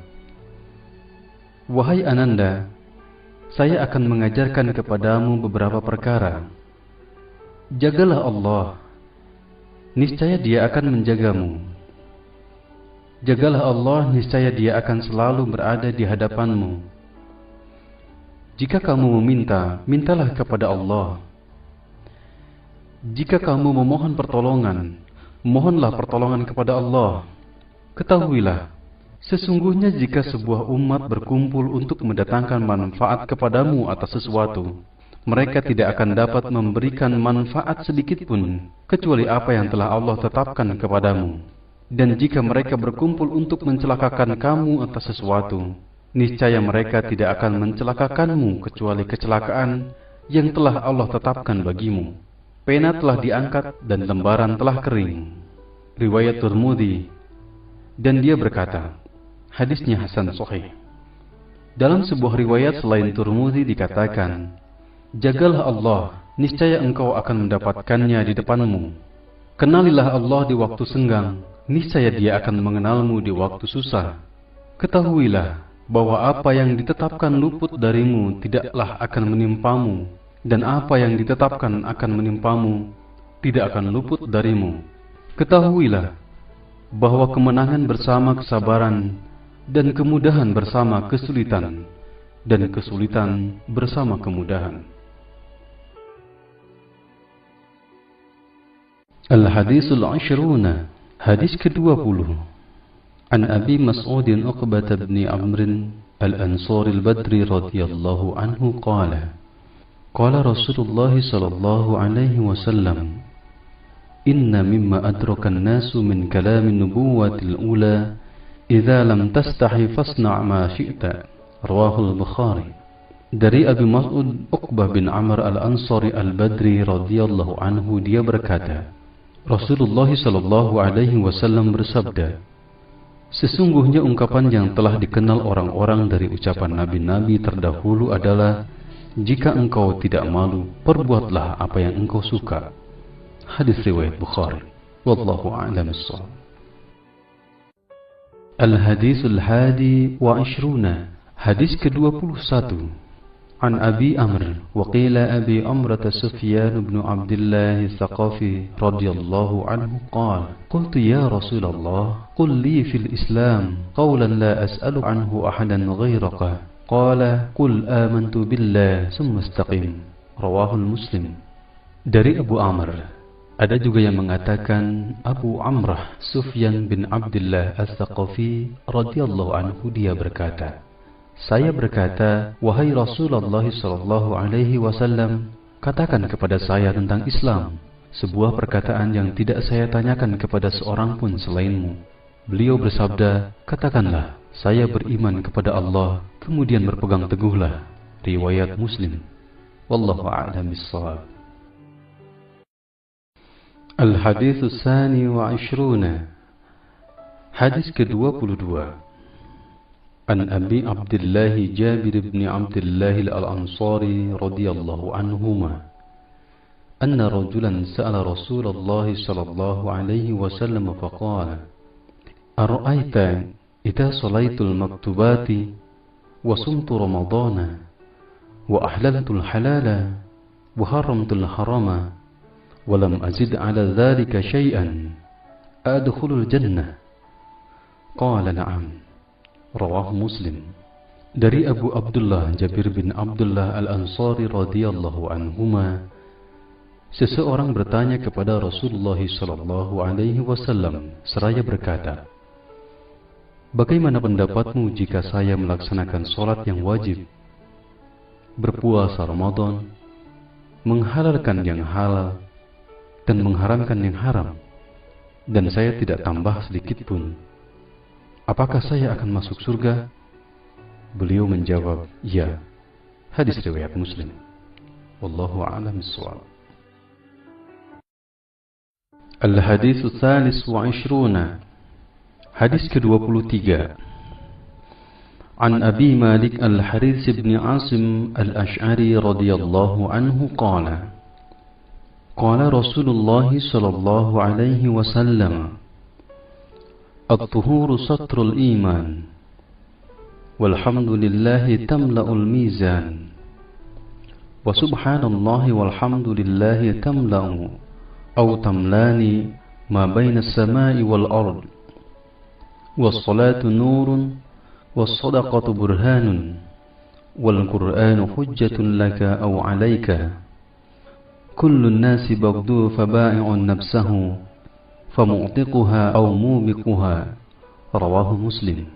"Wahai Ananda, saya akan mengajarkan kepadamu beberapa perkara. Jagalah Allah, niscaya Dia akan menjagamu. Jagalah Allah, niscaya Dia akan selalu berada di hadapanmu. Jika kamu meminta, mintalah kepada Allah. Jika kamu memohon pertolongan, mohonlah pertolongan kepada Allah. Ketahuilah, sesungguhnya jika sebuah umat berkumpul untuk mendatangkan manfaat kepadamu atas sesuatu, mereka tidak akan dapat memberikan manfaat sedikitpun, kecuali apa yang telah Allah tetapkan kepadamu. Dan jika mereka berkumpul untuk mencelakakan kamu atas sesuatu, niscaya mereka tidak akan mencelakakanmu kecuali kecelakaan yang telah Allah tetapkan bagimu. Pena telah diangkat dan lembaran telah kering." Riwayat Tirmidzi. Dan dia berkata, hadisnya hasan sahih. Dalam sebuah riwayat selain Tirmidzi dikatakan, "Jagalah Allah, niscaya engkau akan mendapatkannya di depanmu. Kenalilah Allah di waktu senggang, niscaya Dia akan mengenalmu di waktu susah. Ketahuilah bahwa apa yang ditetapkan luput darimu tidaklah akan menimpamu, dan apa yang ditetapkan akan menimpamu tidak akan luput darimu. Ketahuilah bahwa kemenangan bersama kesabaran, dan kemudahan bersama kesulitan, dan kesulitan bersama kemudahan." Al-Hadisul Ashruna, hadis ke-20. An Abi Mas'udin Uqbah bin Amr al-Ansari al-Badri radhiyallahu anhu qala, qala Rasulullah sallallahu alaihi wasallam, "Inna mimma adraka an-nasu min kalam an-nubuwwati al-ula, idza lam tastahi fasna' ma syi'ta." Rawahu al-Bukhari. Dari Abi Mas'ud Uqbah bin Amr al-Ansari al-Badri radhiyallahu anhu, dia berkata, Rasulullah sallallahu alaihi wasallam bersabda, "Sesungguhnya ungkapan yang telah dikenal orang-orang dari ucapan nabi-nabi terdahulu adalah, jika engkau tidak malu, perbuatlah apa yang engkau suka." Hadis riwayat Bukhari. Wallahu a'lam bissawab. Al-Hadisul Hadi wa Ishruna, hadis ke-21. An Abi Amr wa qila Abi Amrata Sufyan bin Abdullah Tsaqafi radhiyallahu anhu qala, qultu ya Rasulullah, qul li fil Islam qawlan la as'alu anhu ahadan ghayraka. Qala, qul amantu billah summa istaqim. Rawahul Muslim. Dari Abu Amr, ada juga yang mengatakan Abu Amrah Sufyan bin Abdullah As-Tsaqafi radhiyallahu anhu, dia berkata, saya berkata, wahai Rasulullah sallallahu alaihi wasallam, katakan kepada saya tentang Islam, sebuah perkataan yang tidak saya tanyakan kepada seorang pun selainmu. Beliau bersabda, katakanlah, saya beriman kepada Allah, kemudian berpegang teguhlah. Riwayat Muslim. Wallahu a'lam bissawab. Al-Hadits Tsani wa Ishruna, hadis ke-22. An Abi Abdullah Jabir bin Abdullah al-Ansari radhiyallahu anhuma, anna rajulan sa'ala Rasulullah sallallahu alaihi wasallam faqala, ara'aita idza salaitul maktubati wa sumtu ramadana wa ahlaltul halala wa haramtul harama wa lam azid ala dhalika shay'an adkhulul jannah? Qala na'am. Rawahu Muslim. Dari Abu Abdullah Jabir bin Abdullah al-Ansari radhiyallahu anhuma, seseorang bertanya kepada Rasulullah sallallahu alaihi wasallam seraya berkata, bagaimana pendapatmu jika saya melaksanakan sholat yang wajib, berpuasa Ramadan, menghalalkan yang halal dan mengharamkan yang haram, dan saya tidak tambah sedikit pun, apakah saya akan masuk surga? Beliau menjawab, ya. Hadis riwayat Muslim. Wallahu a'lam bissawab. Al-Hadits Tsalis wa Ishruna, hadis ke-23. An Abi Malik Al-Harits bin Asim Al-Ash'ari radhiyallahu anhu qala, Qala Rasulullah sallallahu alaihi wasallam, At-tuhuru satrul iman, walhamdulillahi tamla'ul mizan, wa subhanallahi walhamdulillahi tamla'u aw tamlani ma baina as-sama'i wal ard, was-salatu nurun, was-sadaqatu burhanun, wal-qur'anu hujjatun laka aw 'alaika, kullu an-nasi baghdhu faba'i'un nafsahu famu'tiquha aw mubiquha. Rawahu Muslim.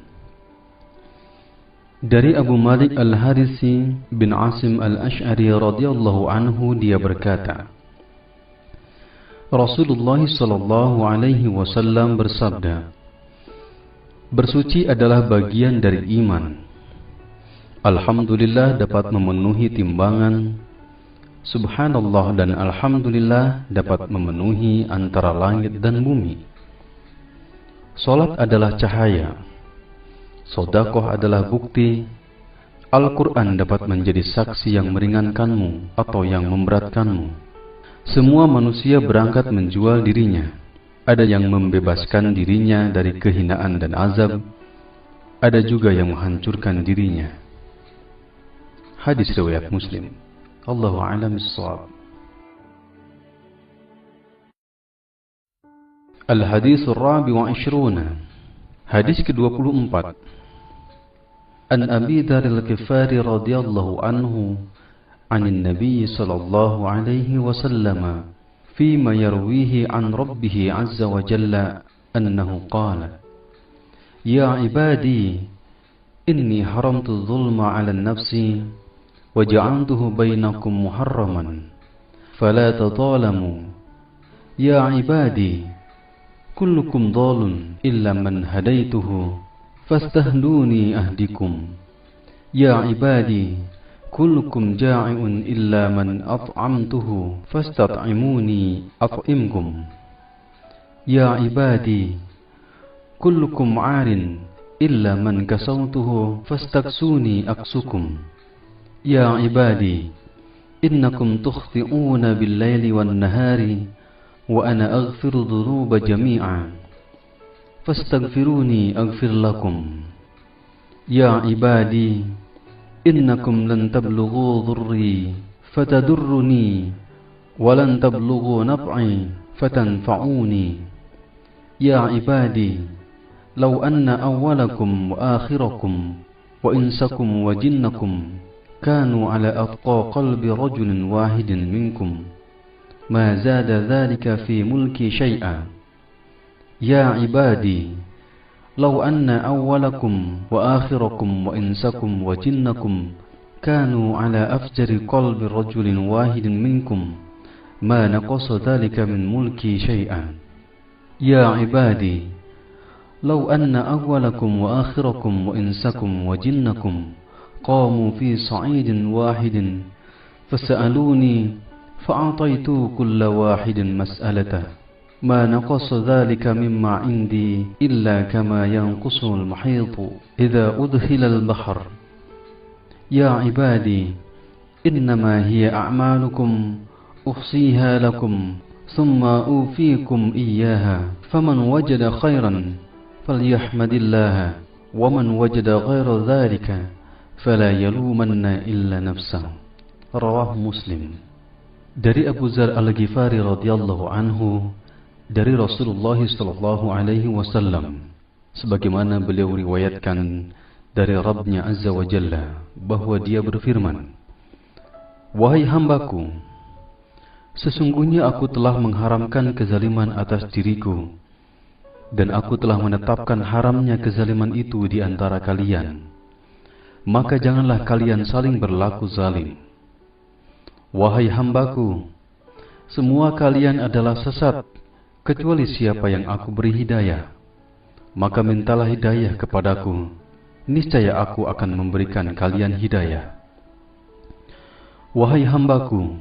Dari Abu Malik Al-Harisi bin Asim Al-Ash'ari radhiyallahu anhu, dia berkata, Rasulullah sallallahu alaihi wasallam bersabda, bersuci adalah bagian dari iman. Alhamdulillah dapat memenuhi timbangan. Subhanallah dan Alhamdulillah dapat memenuhi antara langit dan bumi. Salat adalah cahaya, sedekah adalah bukti, Al-Quran dapat menjadi saksi yang meringankanmu atau yang memberatkanmu. Semua manusia berangkat menjual dirinya. Ada yang membebaskan dirinya dari kehinaan dan azab, ada juga yang menghancurkan dirinya. Hadis riwayat Muslim. Allahu a'lam bis-shawab. Al-hadis ar-rabi wa 20. Hadis ke-24. An Abi Dzar al-Ghifari radhiyallahu anhu 'anil Nabi sallallahu alaihi wasallam fima yarwihi 'an rabbih 'azza wa jalla annahu qala, Ya ibadi, inni haramtu adh-dhulma 'ala an-nafsi وجعلته بينكم محرما فلا تظالموا يا عبادي كلكم ضال إلا من هديته فاستهدوني أهدكم يا عبادي كلكم جائع إلا من أطعمته فاستطعموني أطعمكم يا عبادي كلكم عار إلا من كسوته فاستكسوني أكسكم Ya ibadi, innakum tukhti'una bil-laili wan-nahari wa ana aghfiru dhunuba jami'a fastaghfiruni aghfir lakum. Ya ibadi, innakum lan tablughu dhurri fatadurruni wa lan tablughu naf'i fatanfa'uni. Ya ibadi, law anna awwalakum wa akhirakum wa insakum wa jinnakum كانوا على أتقى قلب رجل واحد منكم ما زاد ذلك في ملكي شيئا يا عبادي لو أن أولكم وآخركم وإنسكم وجنكم كانوا على أفجر قلب رجل واحد منكم ما نقص ذلك من ملكي شيئا يا عبادي لو أن أولكم وآخركم وإنسكم وجنكم قاموا في صعيد واحد فسألوني فأعطيت كل واحد مسألته ما نقص ذلك مما عندي إلا كما ينقص المحيط إذا أدخل البحر يا عبادي إنما هي أعمالكم أحصيها لكم ثم أوفيكم إياها فمن وجد خيرا فليحمد الله ومن وجد غير ذلك فلا يلومن إلا نفسه. Rawah Muslim. Dari Abu Dzar Al-Ghifari radhiyallahu anhu, dari Rasulullah sallallahu alaihi wasallam, sebagaimana beliau riwayatkan dari Rabbnya Azza wa Jalla, bahwa dia berfirman, Wahai hambaku, sesungguhnya aku telah mengharamkan kezaliman atas diriku, dan aku telah menetapkan haramnya kezaliman itu di antara kalian. Maka janganlah kalian saling berlaku zalim. Wahai hambaku, semua kalian adalah sesat, kecuali siapa yang aku beri hidayah. Maka mintalah hidayah kepadaku, niscaya aku akan memberikan kalian hidayah. Wahai hambaku,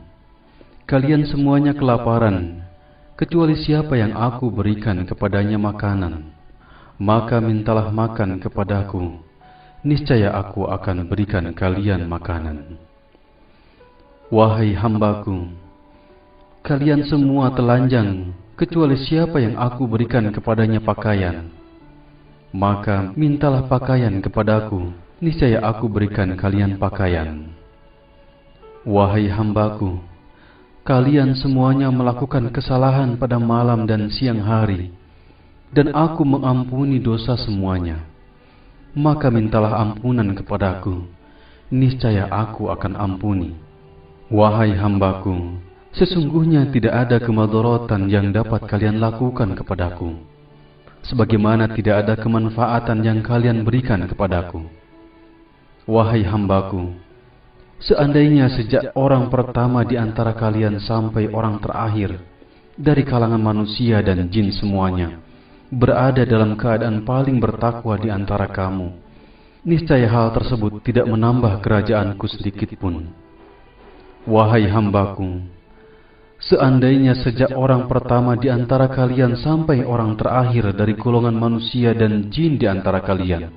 kalian semuanya kelaparan, kecuali siapa yang aku berikan kepadanya makanan. Maka mintalah makan kepadaku, niscaya aku akan berikan kalian makanan. Wahai hambaku, kalian semua telanjang, kecuali siapa yang aku berikan kepadanya pakaian. Maka mintalah pakaian kepadaku, niscaya aku berikan kalian pakaian. Wahai hambaku, kalian semuanya melakukan kesalahan pada malam dan siang hari, dan aku mengampuni dosa semuanya. Maka mintalah ampunan kepadaku, niscaya aku akan ampuni. Wahai hambaku, sesungguhnya tidak ada kemadharatan yang dapat kalian lakukan kepadaku, sebagaimana tidak ada kemanfaatan yang kalian berikan kepadaku. Wahai hambaku, seandainya sejak orang pertama di antara kalian sampai orang terakhir dari kalangan manusia dan jin semuanya berada dalam keadaan paling bertakwa di antara kamu, niscaya hal tersebut tidak menambah kerajaanku sedikit pun. Wahai hambaku, seandainya sejak orang pertama di antara kalian sampai orang terakhir dari golongan manusia dan jin di antara kalian,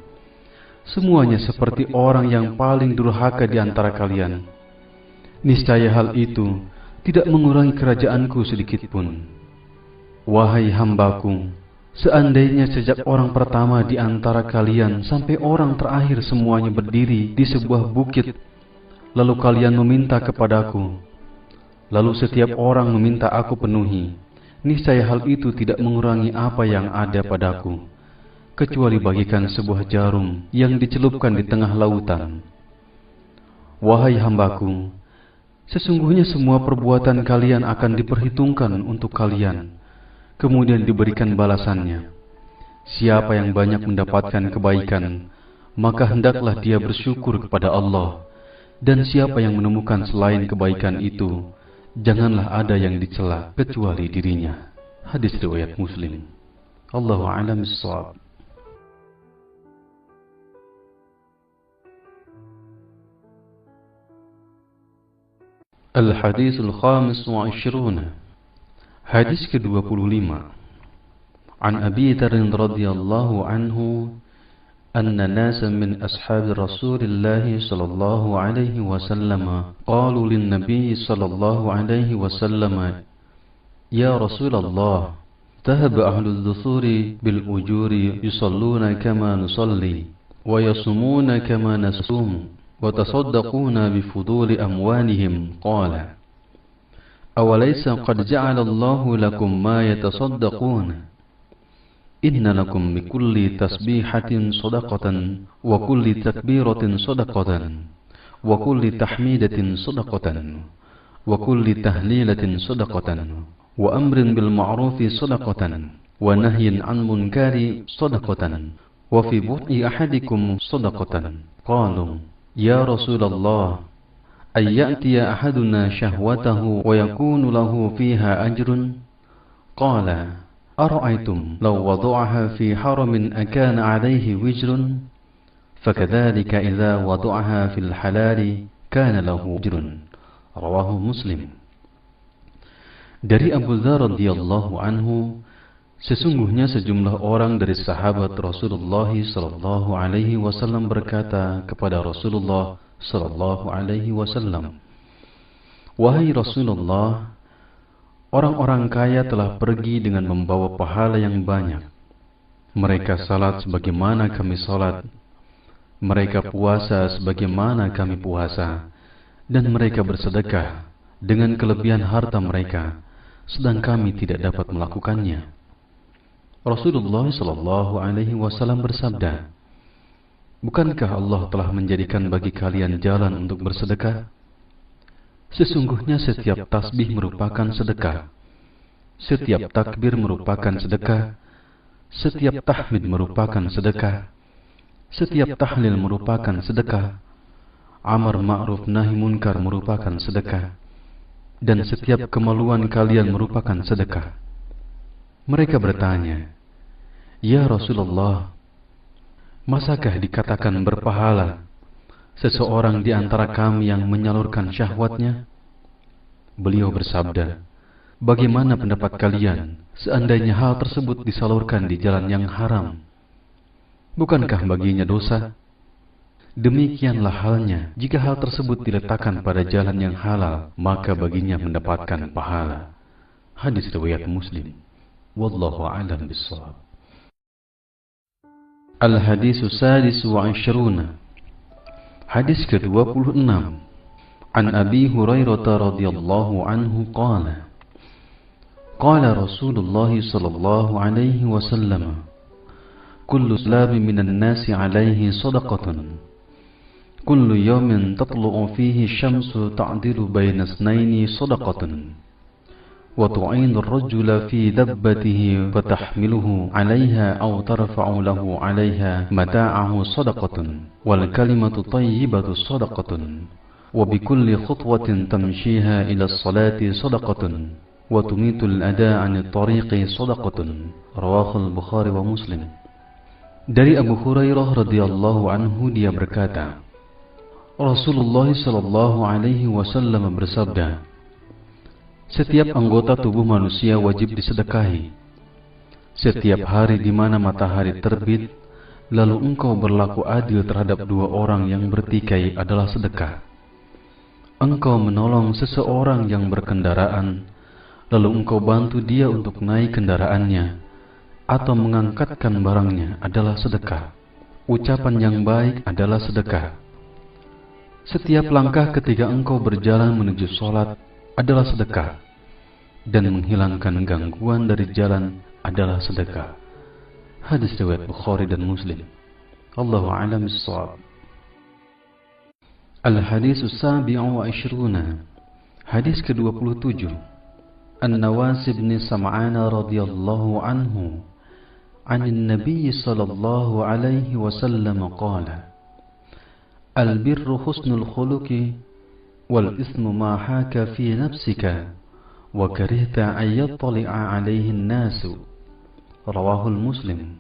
semuanya seperti orang yang paling durhaka di antara kalian, niscaya hal itu tidak mengurangi kerajaanku sedikit pun. Wahai hambaku, seandainya sejak orang pertama di antara kalian sampai orang terakhir semuanya berdiri di sebuah bukit, lalu kalian meminta kepadaku, lalu setiap orang meminta aku penuhi, niscaya hal itu tidak mengurangi apa yang ada padaku, kecuali bagikan sebuah jarum yang dicelupkan di tengah lautan. Wahai hambaku, sesungguhnya semua perbuatan kalian akan diperhitungkan untuk kalian, kemudian diberikan balasannya. Siapa yang banyak mendapatkan kebaikan, maka hendaklah dia bersyukur kepada Allah. Dan siapa yang menemukan selain kebaikan itu, janganlah ada yang dicela kecuali dirinya. Hadis riwayat Muslim. Allahu a'lam bissawab. Al-Hadithul Khamis wa Ishruna. Hadis ke-25. An Abi Dzar radhiyallahu anhu أن ناسا من أصحاب رسول الله صلى الله عليه وسلم قالوا للنبي صلى الله عليه وسلم يا رسول الله ذهب أهل الدثور بالأجور يصلون كما نصلي ويصومون كما نصوم وتصدقون بفضول أموالهم قال أوليس قد جعل الله لكم ما يتصدقون إن لكم بكل تسبيحة صدقة وكل تكبيرة صدقة وكل تحميدة صدقة وكل تهليلة صدقة وأمر بالمعروف صدقة ونهي عن منكر صدقة وفي بطء أحدكم صدقة. قالوا يا رسول الله أن يأتي أحدنا شهوته ويكون له فيها أجر؟ قال أرأيتم لو وضعها في حرم أكان عليه وزر؟ فكذلك إذا وضعها في الحلال كان له وزر. رواه مسلم. Dari Abu Dzar radhiyallahu anhu, sesungguhnya sejumlah orang dari sahabat Rasulullah sallallahu alaihi wasallam berkata kepada Rasulullah sallallahu alaihi wasallam, "Wahai Rasulullah, orang-orang kaya telah pergi dengan membawa pahala yang banyak. Mereka salat sebagaimana kami salat, mereka puasa sebagaimana kami puasa, dan mereka bersedekah dengan kelebihan harta mereka, sedang kami tidak dapat melakukannya." Rasulullah sallallahu alaihi wasallam bersabda, "Bukankah Allah telah menjadikan bagi kalian jalan untuk bersedekah? Sesungguhnya setiap tasbih merupakan sedekah, setiap takbir merupakan sedekah, setiap tahmid merupakan sedekah, setiap tahlil merupakan sedekah, amar ma'ruf nahi munkar merupakan sedekah, dan setiap kemaluan kalian merupakan sedekah." Mereka bertanya, "Ya Rasulullah, masakah dikatakan berpahala seseorang di antara kami yang menyalurkan syahwatnya?" Beliau bersabda, "Bagaimana pendapat kalian seandainya hal tersebut disalurkan di jalan yang haram? Bukankah baginya dosa?" Demikianlah halnya jika hal tersebut diletakkan pada jalan yang halal, maka baginya mendapatkan pahala. Hadis riwayat Muslim. Wallahu a'lam bishawab. Al-Hadisu Sadis wa Ishruna. Hadis ke-26. An Abi Hurairah radhiyallahu anhu qala qala Rasulullah sallallahu alaihi wasallam kullu slami minan nasi alaihi sadaqatan kullu yawmin tatlu'u fihi syamsu ta'dilu baina itsnaini sadaqatan وتعين الرجل في دبته فتحمله عليها أو ترفع له عليها متاعه صدقة والكلمة طيبة صدقة وبكل خطوة تمشيها إلى الصلاة صدقة وتميت الأداء عن الطريق صدقة. رواه البخاري ومسلم. Dari Abu Hurairah radhiyallahu anhu dia berkata, Rasulullah sallallahu alaihi wasallam bersabda, setiap anggota tubuh manusia wajib disedekahi. Setiap hari di mana matahari terbit, lalu engkau berlaku adil terhadap dua orang yang bertikai adalah sedekah. Engkau menolong seseorang yang berkendaraan, lalu engkau bantu dia untuk naik kendaraannya, atau mengangkatkan barangnya adalah sedekah. Ucapan yang baik adalah sedekah. Setiap langkah ketika engkau berjalan menuju sholat adalah sedekah, dan menghilangkan gangguan dari jalan adalah sedekah. Hadis riwayat Bukhari dan Muslim. Allahu a'lam bishawab. Al-Hadisu Sabi'u wa Ishruna. Hadis ke-27. An-Nawas bin Sam'an radhiyallahu anhu an Nabi sallallahu alaihi wasallam qala al-birru husnul khuluqi wal ismu ma haka fi nafsika wa karihta an yattali'a alayhi an-nasu. Rawahul Muslim.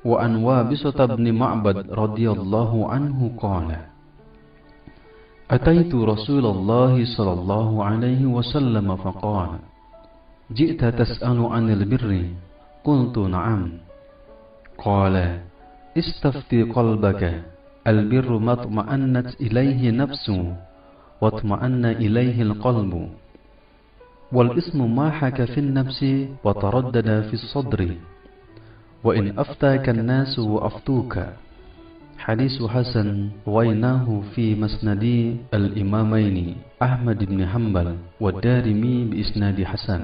Wa an Wabisah bin Ma'bad radhiyallahu anhu qala ataitu Rasulullah sallallahu alaihi wasallam faqala ji'ta tas'alu 'anil birri qultu na'am qala istafti qalbaka al-birru ma tuma'annat ilayhi nafsu واطمأن إليه القلب والاسم ما حك في النفس وتردد في الصدر وإن أفتاك الناس وأفتوك. حديث حسن رويناه في مسند الإمامين أحمد بن حنبل والدارمي بإسناد حسن.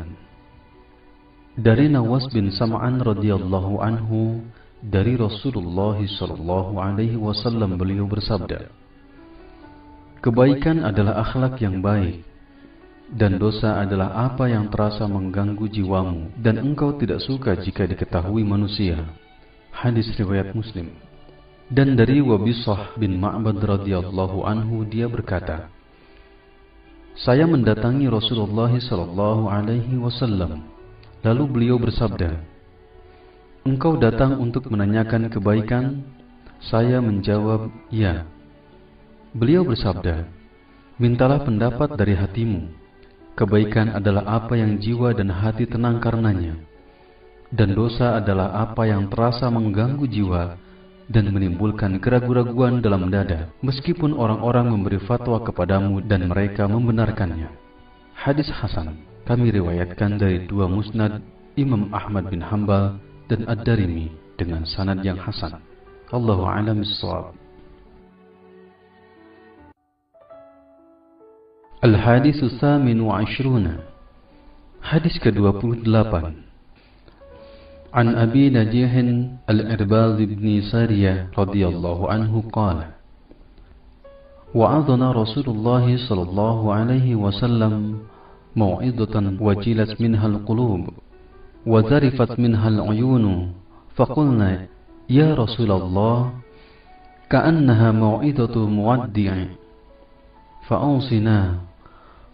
Dari Nawas bin Sam'an radhiyallahu anhu dari Rasulullah sallallahu alaihi wasallam beliau bersabda, kebaikan adalah akhlak yang baik, dan dosa adalah apa yang terasa mengganggu jiwamu, dan engkau tidak suka jika diketahui manusia. Hadis riwayat Muslim. Dan dari Wabisah bin Ma'bad radhiyallahu anhu dia berkata, saya mendatangi Rasulullah sallallahu alaihi wasallam, lalu beliau bersabda, engkau datang untuk menanyakan kebaikan? Saya menjawab, ya. Beliau bersabda, mintalah pendapat dari hatimu. Kebaikan adalah apa yang jiwa dan hati tenang karenanya, dan dosa adalah apa yang terasa mengganggu jiwa dan menimbulkan keraguan-raguan dalam dada, meskipun orang-orang memberi fatwa kepadamu dan mereka membenarkannya. Hadis Hasan. Kami riwayatkan dari dua musnad Imam Ahmad bin Hanbal dan Ad-Darimi dengan sanad yang hasan. Allahu a'lam bishawab. Al-Hadisu Tsamin wa Ishruna. Hadis ke-28. An Abi Najihin Al-Irbad bin Sariyah radhiyallahu anhu qala wa'adana Rasulullah sallallahu alaihi wasallam mau'izatan wajilat minha al-qulub wa zarifat minha al-uyun faqulna ya Rasulullah ka'annaha mau'izatu muwaddi' fa'awsina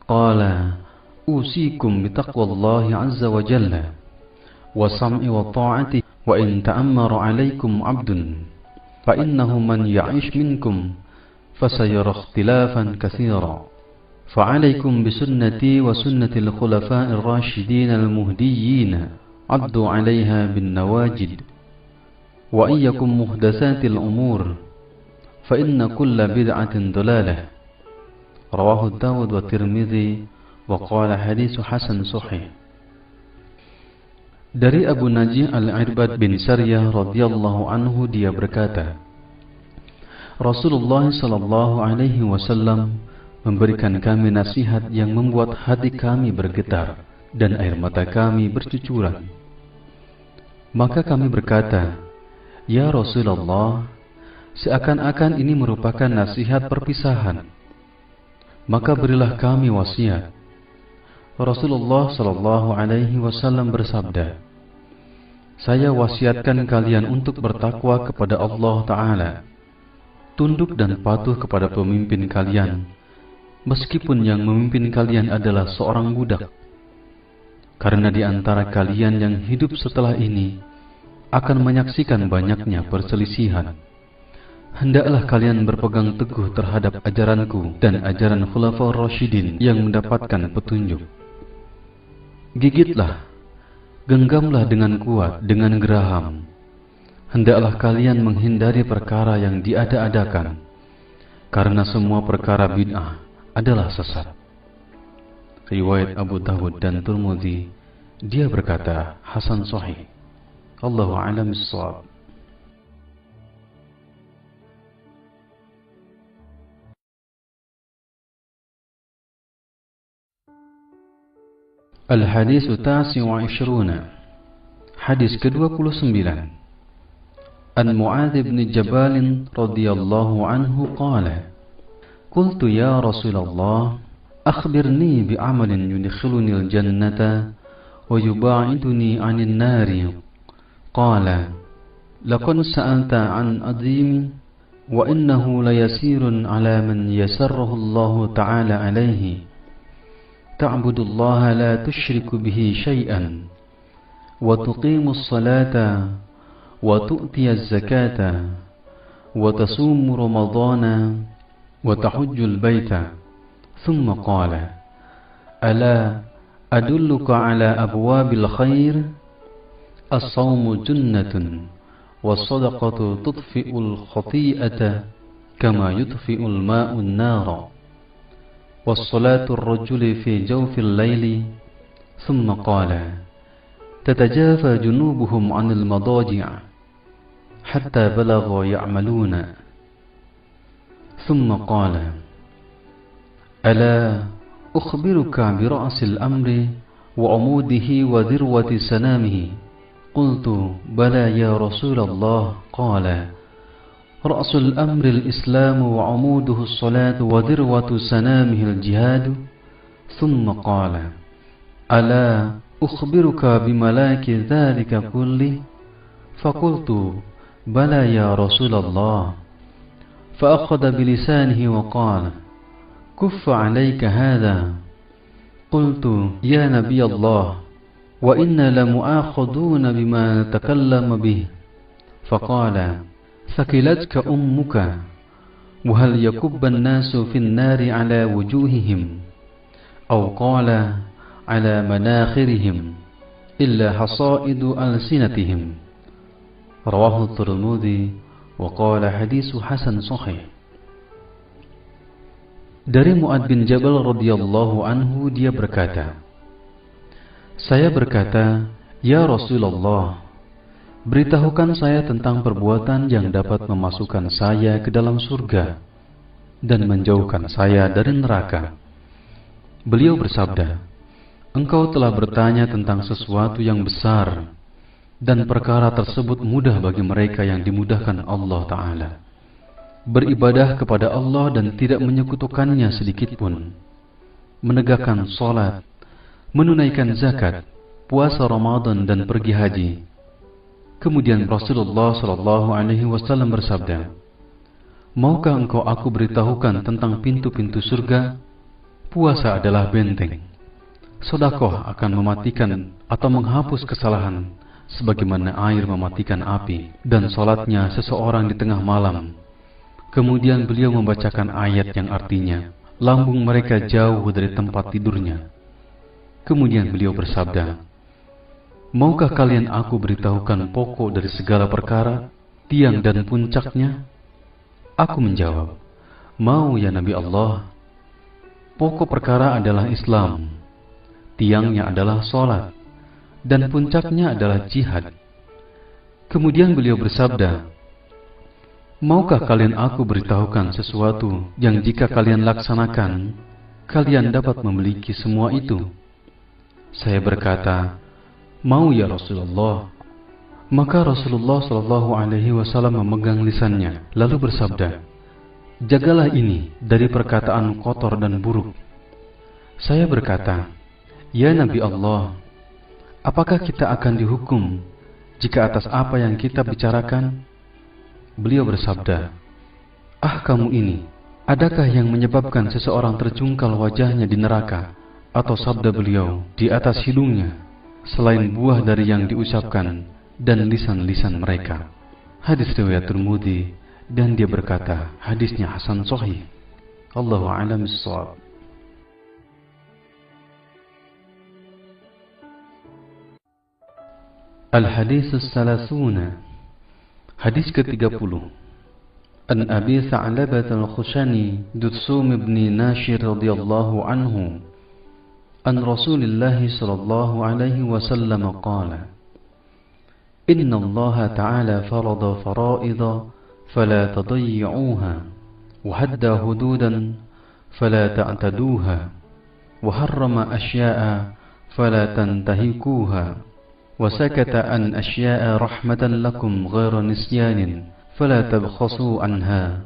qala usikum bitaqwallahi azza wa jalla wa sam'i wa ta'ati wa in ta'ammara alaykum 'abdun fa innahu man ya'ish minkum fasayara ikhtilafan katsira fa 'alaykum bi sunnati wa sunnati al-khulafa'ir rasyidin al-muhdiyyin 'addu 'alayha bin nawajid wa iyyakum muhdatsatil umur فإن كل بدعة ضلالة. رواه داود والترمذي وقال حديث حسن صحيح. Dari Abu Najih Al-Irbad bin Sariyah radhiyallahu anhu, dia berkata, Rasulullah sallallahu alaihi wasallam memberikan kami nasihat yang membuat hati kami bergetar dan air mata kami bercucuran. Maka kami berkata, Ya Rasulullah, seakan-akan ini merupakan nasihat perpisahan. Maka berilah kami wasiat. Rasulullah sallallahu alaihi wasallam bersabda, Saya wasiatkan kalian untuk bertakwa kepada Allah Ta'ala, tunduk dan patuh kepada pemimpin kalian, meskipun yang memimpin kalian adalah seorang budak. Karena di antara kalian yang hidup setelah ini akan menyaksikan banyaknya perselisihan. Hendaklah kalian berpegang teguh terhadap ajaranku dan ajaran Khulafaur Rasyidin yang mendapatkan petunjuk. Gigitlah, genggamlah dengan kuat, dengan geraham. Hendaklah kalian menghindari perkara yang diada-adakan, karena semua perkara bid'ah adalah sesat. Riwayat Abu Dawud dan Tirmidzi. Dia berkata, Hasan Sahih. Allahu a'lam bissawab. Al-Hadis Tasi' wa Ishruna. Hadis ke-29. An Mu'adz bin Jabal radhiyallahu anhu qala, Qultu ya Rasulullah, akhbirni bi'amalin yudkhiluni al-jannata wa yuba'iduni 'anil nari. Qala, laqad sa'alta 'an 'azim wa innahu layasirun 'ala man yasarrahu Allah ta'ala 'alayhi. تعبد الله لا تشرك به شيئا وتقيم الصلاة وتؤتي الزكاة وتصوم رمضان وتحج البيت. ثم قال, ألا أدلك على أبواب الخير؟ الصوم جنة والصدقة تطفئ الخطيئة كما يطفئ الماء النار والصلاة الرجل في جوف الليل. ثم قال, تتجافى جنوبهم عن المضاجع حتى بلغوا يعملون. ثم قال, ألا أخبرك برأس الأمر وعموده وذروة سنامه؟ قلت, بلى يا رسول الله. قال, رأس الأمر الإسلام وعموده الصلاة وذروة سنامه الجهاد. ثم قال, ألا أخبرك بملاك ذلك كله؟ فقلت, بلى يا رسول الله. فأخذ بلسانه وقال, كف عليك هذا. قلت, يا نبي الله، وإنا لمؤاخذون بما نتكلم به. فقال, ثكلتك أمك، وهل يكب الناس في النار على وجوههم، أو قال على مناخرهم، إلا حصائد ألسنتهم. رواه الترمذي وقال حديث حسن صحيح. Dari Mu'adz bin Jabal radhiyallahu anhu, dia berkata, Saya berkata, Ya Rasulullah, beritahukan saya tentang perbuatan yang dapat memasukkan saya ke dalam surga dan menjauhkan saya dari neraka. Beliau bersabda, Engkau telah bertanya tentang sesuatu yang besar, dan perkara tersebut mudah bagi mereka yang dimudahkan Allah Ta'ala. Beribadah kepada Allah dan tidak menyekutukannya sedikitpun, menegakkan salat, menunaikan zakat, puasa Ramadan dan pergi haji. Kemudian Rasulullah SAW bersabda, Maukah engkau aku beritahukan tentang pintu-pintu surga? Puasa adalah benteng. Sedekah akan mematikan atau menghapus kesalahan, sebagaimana air mematikan api, dan salatnya seseorang di tengah malam. Kemudian beliau membacakan ayat yang artinya, lambung mereka jauh dari tempat tidurnya. Kemudian beliau bersabda, Maukah kalian aku beritahukan pokok dari segala perkara, tiang dan puncaknya? Aku menjawab, "Mau ya Nabi Allah." Pokok perkara adalah Islam, tiangnya adalah sholat, dan puncaknya adalah jihad. Kemudian beliau bersabda, "Maukah kalian aku beritahukan sesuatu yang jika kalian laksanakan, kalian dapat memiliki semua itu?" Saya berkata, "Mau ya Rasulullah." Maka Rasulullah SAW memegang lisannya, lalu bersabda, "Jagalah ini dari perkataan kotor dan buruk." Saya berkata, "Ya Nabi Allah, apakah kita akan dihukum jika atas apa yang kita bicarakan?" Beliau bersabda, "Ah kamu ini, adakah yang menyebabkan seseorang terjungkal wajahnya di neraka?" Atau sabda beliau, "Di atas hidungnya, selain buah dari yang diucapkan dan lisan-lisan mereka." Hadis riwayat Tirmidzi, dan dia berkata, hadisnya hasan sahih. Allahu a'lam bissawab. Al-Hadis As-Salasuna, hadis ke-30. An Abi Tha'labah Al-Khushani Dutsum ibn Nashir radhiyallahu anhu an Rasulillah sallallahu alaihi wasallam qala, "Inna Allah ta'ala farada fara'idha fala tadayyi'uha wa hadda hududan fala ta'taduha wa harrama asya'a fala tantahikuha wa sakata an asya'a rahmatan lakum ghayra nisyanin fala tabkhasu anha."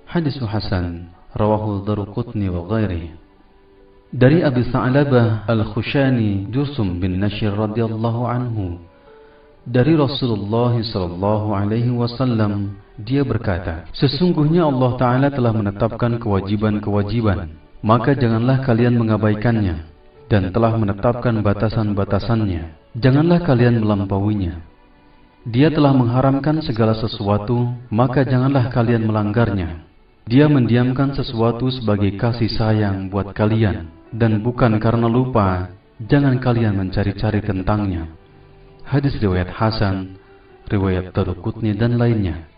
Hadis hasan, rawahu Daruqutni wa ghairihi. Dari Abi Tha'labah Al-Khushani Dutsum bin Nashir radhiyallahu anhu, dari Rasulullah sallallahu alaihi wasallam, dia berkata, "Sesungguhnya Allah Ta'ala telah menetapkan kewajiban-kewajiban, maka janganlah kalian mengabaikannya, dan telah menetapkan batasan-batasannya, janganlah kalian melampauinya. Dia telah mengharamkan segala sesuatu, maka janganlah kalian melanggarnya. Dia mendiamkan sesuatu sebagai kasih sayang buat kalian, dan bukan karena lupa, jangan kalian mencari-cari tentangnya." Hadis riwayat hasan, riwayat Daruqutni dan lainnya.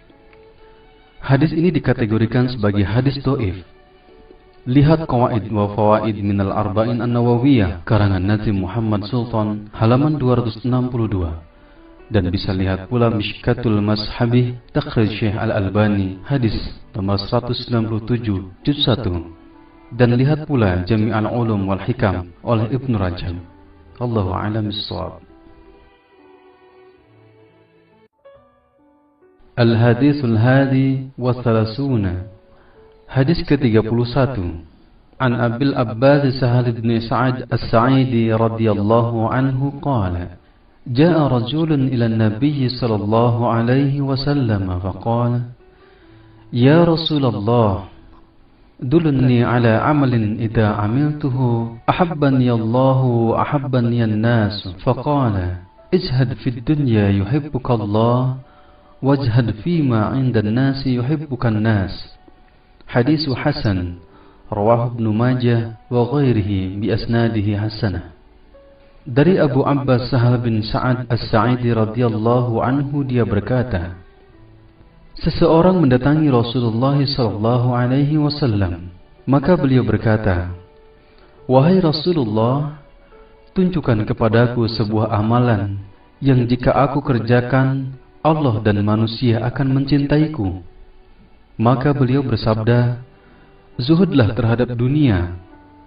Hadis ini dikategorikan sebagai hadis dhaif. Lihat Qawaid wa Fawaid minal Arba'in An-Nawawiyah karangan Nazim Muhammad Sultan halaman 262, dan bisa lihat pula Mishkatul Mashabih Takhrij Syekh Al-Albani hadis nomor 197 juz 1, dan lihat pula Jami'al Ulum wal Hikam oleh Ibnu Rajab. Allahu a'lam bissawab. Al-Hadithul Hadi wa Thalathuna, hadis ke-31. An Abil Abbas Sahal bin Sa'ad As-Sa'idi radhiyallahu anhu qala, "Ja'a rajulun ila an-nabiy sallallahu alaihi wasallam faqala, ya Rasulullah, dulni ala amalin idza amiltuhu ahabbani Allah wa ahabbani an-nas." Faqala, "Ijhad fid dunya yuhibbuka Allah, wajhad fima 'inda an-nasi yuhibbuka an-nas." Hadis hasan, rawahu Ibnu Majah wa ghairihi bi asnadihi hasanah. Dari Abu Abbas Sahal bin Sa'ad As-Sa'idi radhiyallahu anhu, dia berkata, seseorang mendatangi Rasulullah sallallahu alaihi wasallam, maka beliau berkata, "Wahai Rasulullah, tunjukkan kepadaku sebuah amalan yang jika aku kerjakan, Allah dan manusia akan mencintaiku." Maka beliau bersabda, "Zuhudlah terhadap dunia,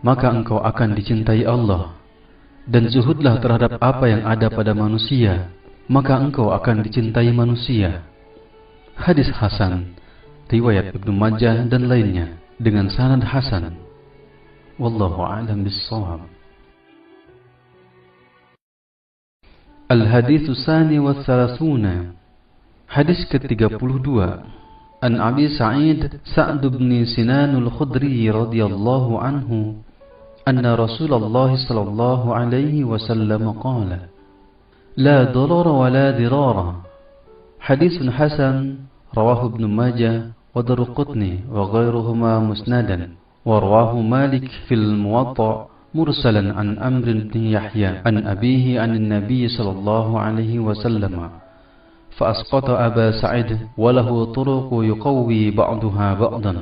maka engkau akan dicintai Allah. Dan zuhudlah terhadap apa yang ada pada manusia, maka engkau akan dicintai manusia." Hadis hasan, riwayat Ibnu Majah dan lainnya dengan sanad hasan. Wallahu a'lam bissawab. Al-Haditsu Tsani wa Thalathuna, hadis ke-32. An Abi Sa'id Sa'd bin Sinan al-Khudri radhiyallahu anhu anna Rasulullah sallallahu alaihi wasallam qala, "La darara wa la dirara." Hadisun hasan, rawahu Ibnu Majah wa Daruqutni wa ghairuhuma musnadan, wa rawahu Malik fil Muwatta mursalan an Amr bin Yahya an abihi an Nabi sallallahu alaihi wasallam. فأسقط أبا سعيد وله طرق يقوي بعضها بعضا.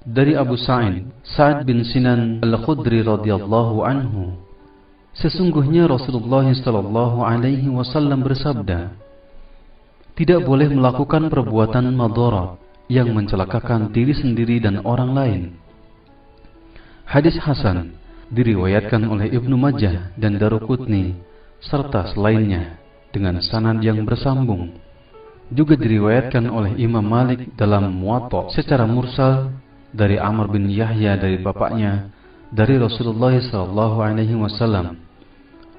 Dari Abu Sa'id, Sa'ad bin Sinan Al-Khudri radhiyallahu anhu, sesungguhnya Rasulullah sallallahu alaihi wasallam bersabda, tidak boleh melakukan perbuatan madharat yang mencelakakan diri sendiri dan orang lain. Hadis hasan diriwayatkan oleh Ibnu Majah dan Daruqutni serta selainnya dengan sanad yang bersambung. Juga diriwayatkan oleh Imam Malik dalam Muwatta secara mursal dari Amr bin Yahya dari bapaknya dari Rasulullah sallallahu alaihi wasallam.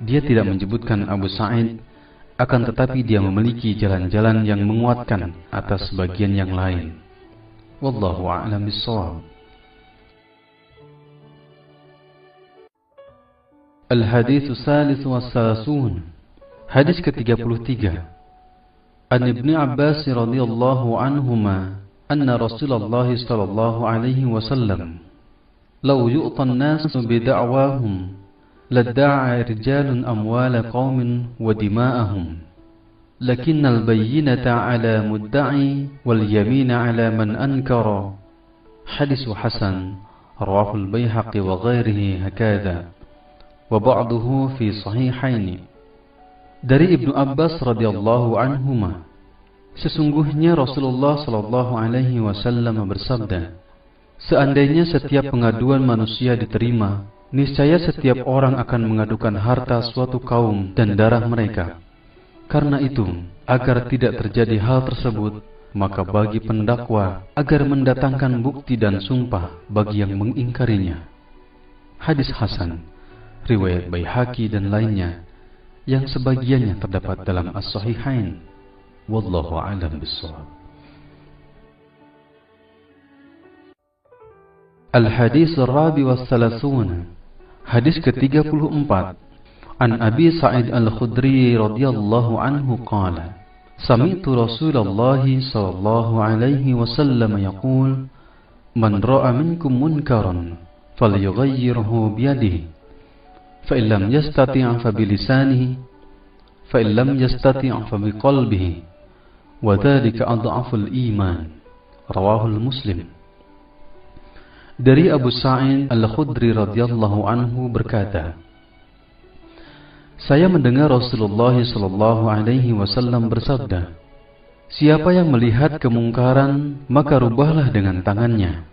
Dia tidak menyebutkan Abu Sa'id, akan tetapi dia memiliki jalan-jalan yang menguatkan atas bagian yang lain. Wallahu a'lam bishawab. Al-Hadits Tsalits wa Tsalasun. Hadis ke-33. An Ibnu Abbas radhiyallahu anhuma anna Rasulullah sallallahu alaihi wasallam law yu'ta an-nas bid'awahum ladda'a rijalun amwala qaumin wa dima'ahum lakinnal bayyinata 'ala mudda'i wal yamina 'ala man ankara. Hadis hasan rawahu al-Baihaqi wa ghairihi hakadha wa ba'duhu fi sahihaini. Dari Ibnu Abbas radhiyallahu anhuma, sesungguhnya Rasulullah sallallahu alaihi wasallam bersabda, seandainya setiap pengaduan manusia diterima, niscaya setiap orang akan mengadukan harta suatu kaum dan darah mereka. Karena itu, agar tidak terjadi hal tersebut, maka bagi pendakwa agar mendatangkan bukti dan sumpah bagi yang mengingkarinya. Hadis hasan, riwayat Baihaqi dan lainnya, yang sebagiannya terdapat dalam As-Sahihain. Wallahu a'lam bishawab. Al-Hadits Ar-Rabi wa Tsalasun. Hadis ke-34. An Abi Sa'id Al-Khudri radhiyallahu anhu qala, sami'tu Rasulullah sallallahu alaihi wasallam yaqul, man ra'a minkum munkaran falyughayyirhu biyadihi, fa in lam yastati' fa bilisanihi, fa in lam yastati' fa biqalbihi, wa dzalika adhaful iman. Rawahul Muslim. Dari Abu Sa'id Al-Khudri radhiyallahu anhu berkata, saya mendengar Rasulullah sallallahu alaihi wasallam bersabda, siapa yang melihat kemungkaran maka rubahlah dengan tangannya,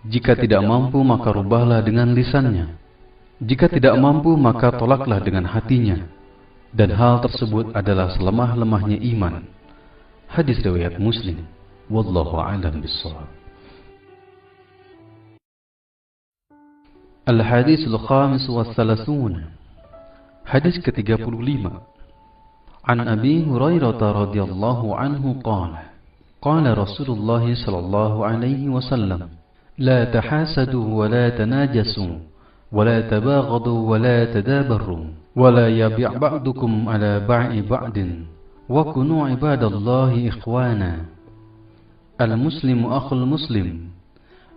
jika tidak mampu maka rubahlah dengan lisannya, jika tidak mampu maka tolaklah dengan hatinya, dan hal tersebut adalah selemah-lemahnya iman. Hadis riwayat Muslim. Wallahu a'lam bishawab. Al-Hadits Al-Khamis wa Tsalasun. Hadis ke-35. An Abi Hurairah radhiyallahu anhu qala, qala Rasulullah sallallahu alaihi wasallam, la tahasadu wa la tanajasu wa la tabaghadu wa la tadabaru wa la yabi' ba'dukum ala ba'i ba'din wa kunu ibadallahi ikhwana. Al-muslimu akhul muslim,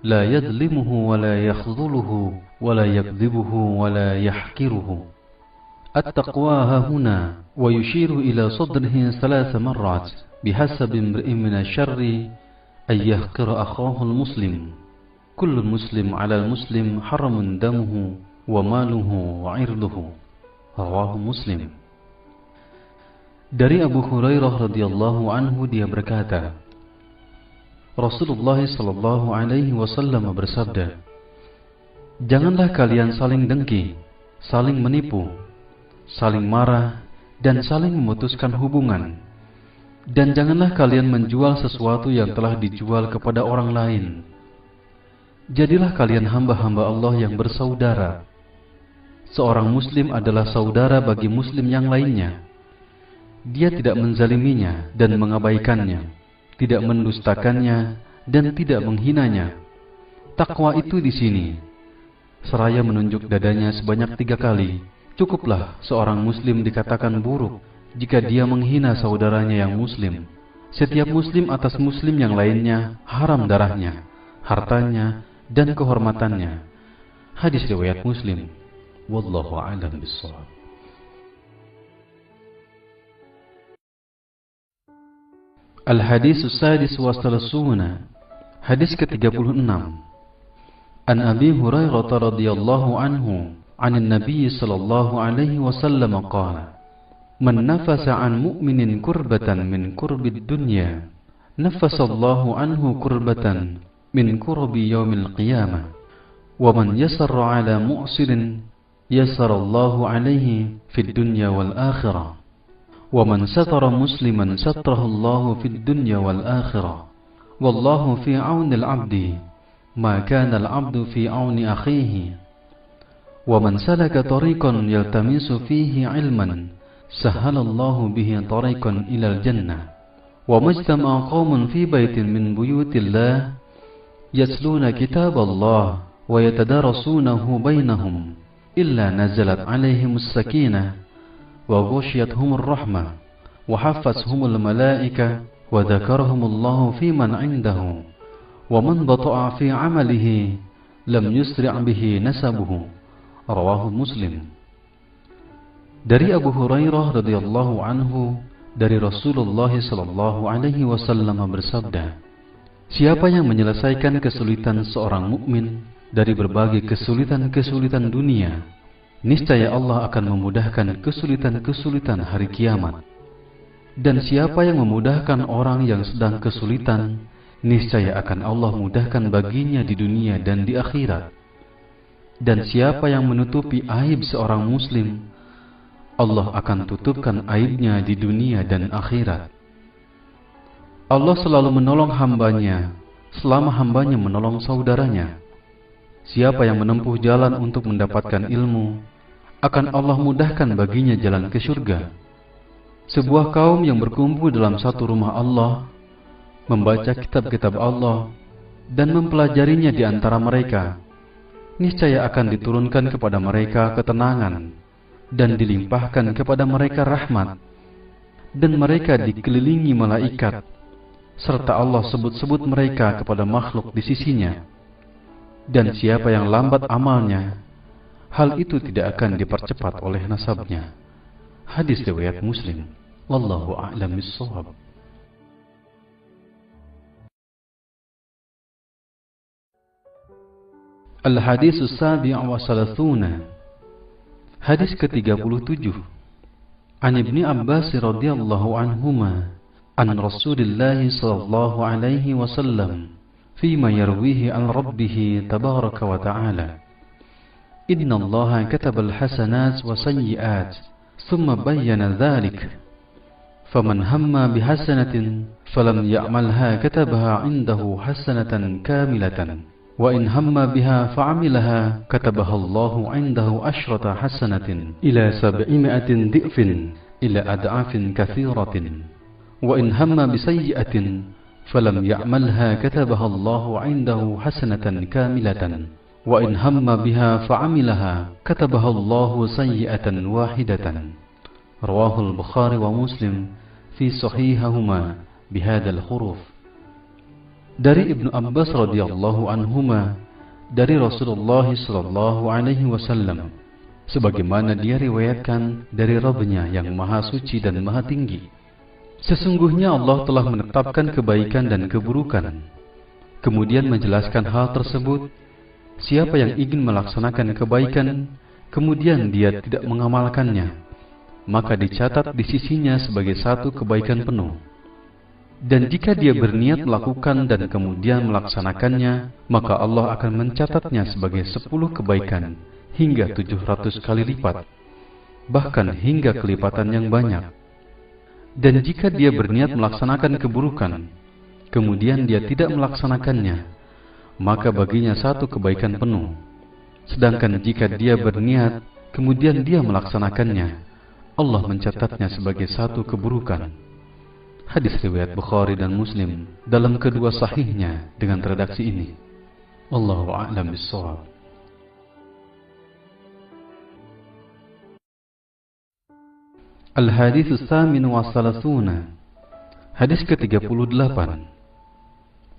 la yadlimuhu wa la yakhdhuluhu wa la yakdhibuhu wa la yahkiruhu. At-taqwa hahuna, wa yushiru ila sadrihi 3 marrat bihasabi imri'in min asy-syarri ay yahqira akhahu al-muslim. Kullu muslim 'ala al-muslim haramun damuhu wa maluhu wa 'irduhu. Rawahu Muslim. Dari Abu Hurairah radhiyallahu anhu dia berkata, Rasulullah sallallahu alaihi wasallam bersabda, janganlah kalian saling dengki, saling menipu, saling marah, dan saling memutuskan hubungan. Dan janganlah kalian menjual sesuatu yang telah dijual kepada orang lain. Jadilah kalian hamba-hamba Allah yang bersaudara. Seorang muslim adalah saudara bagi muslim yang lainnya. Dia tidak menzaliminya dan mengabaikannya, tidak mendustakannya dan tidak menghinanya. Takwa itu di sini, seraya menunjuk dadanya sebanyak 3 kali. Cukuplah seorang muslim dikatakan buruk jika dia menghina saudaranya yang muslim. Setiap muslim atas muslim yang lainnya haram darahnya, hartanya, dan kehormatannya. Hadis riwayat Muslim. Wallahu a'lam bishawab. Al-Hadis Sadis wa Salasuna, hadis ke-36. An Abi Hurairah radhiyallahu anhu, 'anil Nabi sallallahu alaihi wasallam qala: Man nafasa 'an mu'minin kurbatan min kurbid dunya, nafasallahu anhu kurbatan min kurbi yaumil qiyamah. Wa man yassara 'ala mu'sirin, yassarallahu 'alaihi fid dunya wal akhirah. Wa man satara musliman satarahullahu fid dunya wal akhirah. Wallahu fi 'aunil 'abdi ma kana al-'abdu fi 'auni akhihi. Wa man salaka tariqan yaltamisu fihi 'ilman, sahhalallahu bihi tariqan ilal jannah. Wa majtama'a qaumun fi baitin min buyutillah yasluna kitaballah wa yatadarasunahu bainahum illa nazalat 'alaihimus sakinah wa ghasyiyatuhumur rahmah wa hafathumul malaikah wa dzakarahumullahu fi man 'indahu. Wa man bata'a fi 'amalihi lam yusri' bihi nasabuhu. Rawahu Muslim. Dari Abu Hurairah radhiyallahu anhu, dari Rasulullah sallallahu alaihi wasallam bersabda, siapa yang menyelesaikan kesulitan seorang mukmin dari berbagai kesulitan-kesulitan dunia, niscaya Allah akan memudahkan kesulitan-kesulitan hari kiamat. Dan siapa yang memudahkan orang yang sedang kesulitan, niscaya akan Allah mudahkan baginya di dunia dan di akhirat. Dan siapa yang menutupi aib seorang muslim, Allah akan tutupkan aibnya di dunia dan akhirat. Allah selalu menolong hambanya selama hambanya menolong saudaranya. Siapa yang menempuh jalan untuk mendapatkan ilmu, akan Allah mudahkan baginya jalan ke surga. Sebuah kaum yang berkumpul dalam satu rumah Allah, membaca kitab-kitab Allah dan mempelajarinya di antara mereka, niscaya akan diturunkan kepada mereka ketenangan dan dilimpahkan kepada mereka rahmat, dan mereka dikelilingi malaikat, serta Allah sebut-sebut mereka kepada makhluk di sisinya. Dan siapa yang lambat amalnya, hal itu tidak akan dipercepat oleh nasabnya. Hadis riwayat Muslim. Wallahu a'lam bis-shawab. Al-Hadis As-Sabi' wa Salasuna, hadis ke-37. An Ibni Abbas radhiyallahu anhuma, an Rasulillah sallallahu alaihi wasallam, fima yarwihi an Rabbih tabaraka wa ta'ala, Inna Allah kataba al-hasanat wa sayyi'at, thumma bayyana dhalik. Faman hamma bihasanatin falam ya'malha katabaha 'indahu hasanatan kamilatan. Wa in hamma biha fa'amilaha katabaha Allahu 'indahu asyrata hasanatin ila 700 di'fin ila ad'afin katsiratin. Wa in hamma bisayyi'atin falam ya'malha katabaha Allahu 'indahu hasanatan kamilatan. Wa in hamma biha fa'amilaha katabaha Allahu sayyi'atan wahidatan. Rawahul Bukhari wa Muslim fi sahihahuma bihadzal huruf. Dari Ibnu Abbas radhiyallahu anhuma, dari Rasulullah sallallahu alaihi wasallam, sebagaimana dia riwayatkan dari Rabb-Nya yang maha suci dan maha tinggi. Sesungguhnya Allah telah menetapkan kebaikan dan keburukan. Kemudian menjelaskan hal tersebut. Siapa yang ingin melaksanakan kebaikan, kemudian dia tidak mengamalkannya, maka dicatat di sisinya sebagai satu kebaikan penuh. Dan jika dia berniat melakukan dan kemudian melaksanakannya, maka Allah akan mencatatnya sebagai 10 kebaikan hingga 700 kali lipat, bahkan hingga kelipatan yang banyak. Dan jika dia berniat melaksanakan keburukan, kemudian dia tidak melaksanakannya, maka baginya satu kebaikan penuh. Sedangkan jika dia berniat, kemudian dia melaksanakannya, Allah mencatatnya sebagai satu keburukan. Hadis riwayat Bukhari dan Muslim dalam kedua sahihnya dengan redaksi ini. Wallahu a'lam bis-shawab. Al-Hadis As-Samin wa Salasuna, hadis ke-38.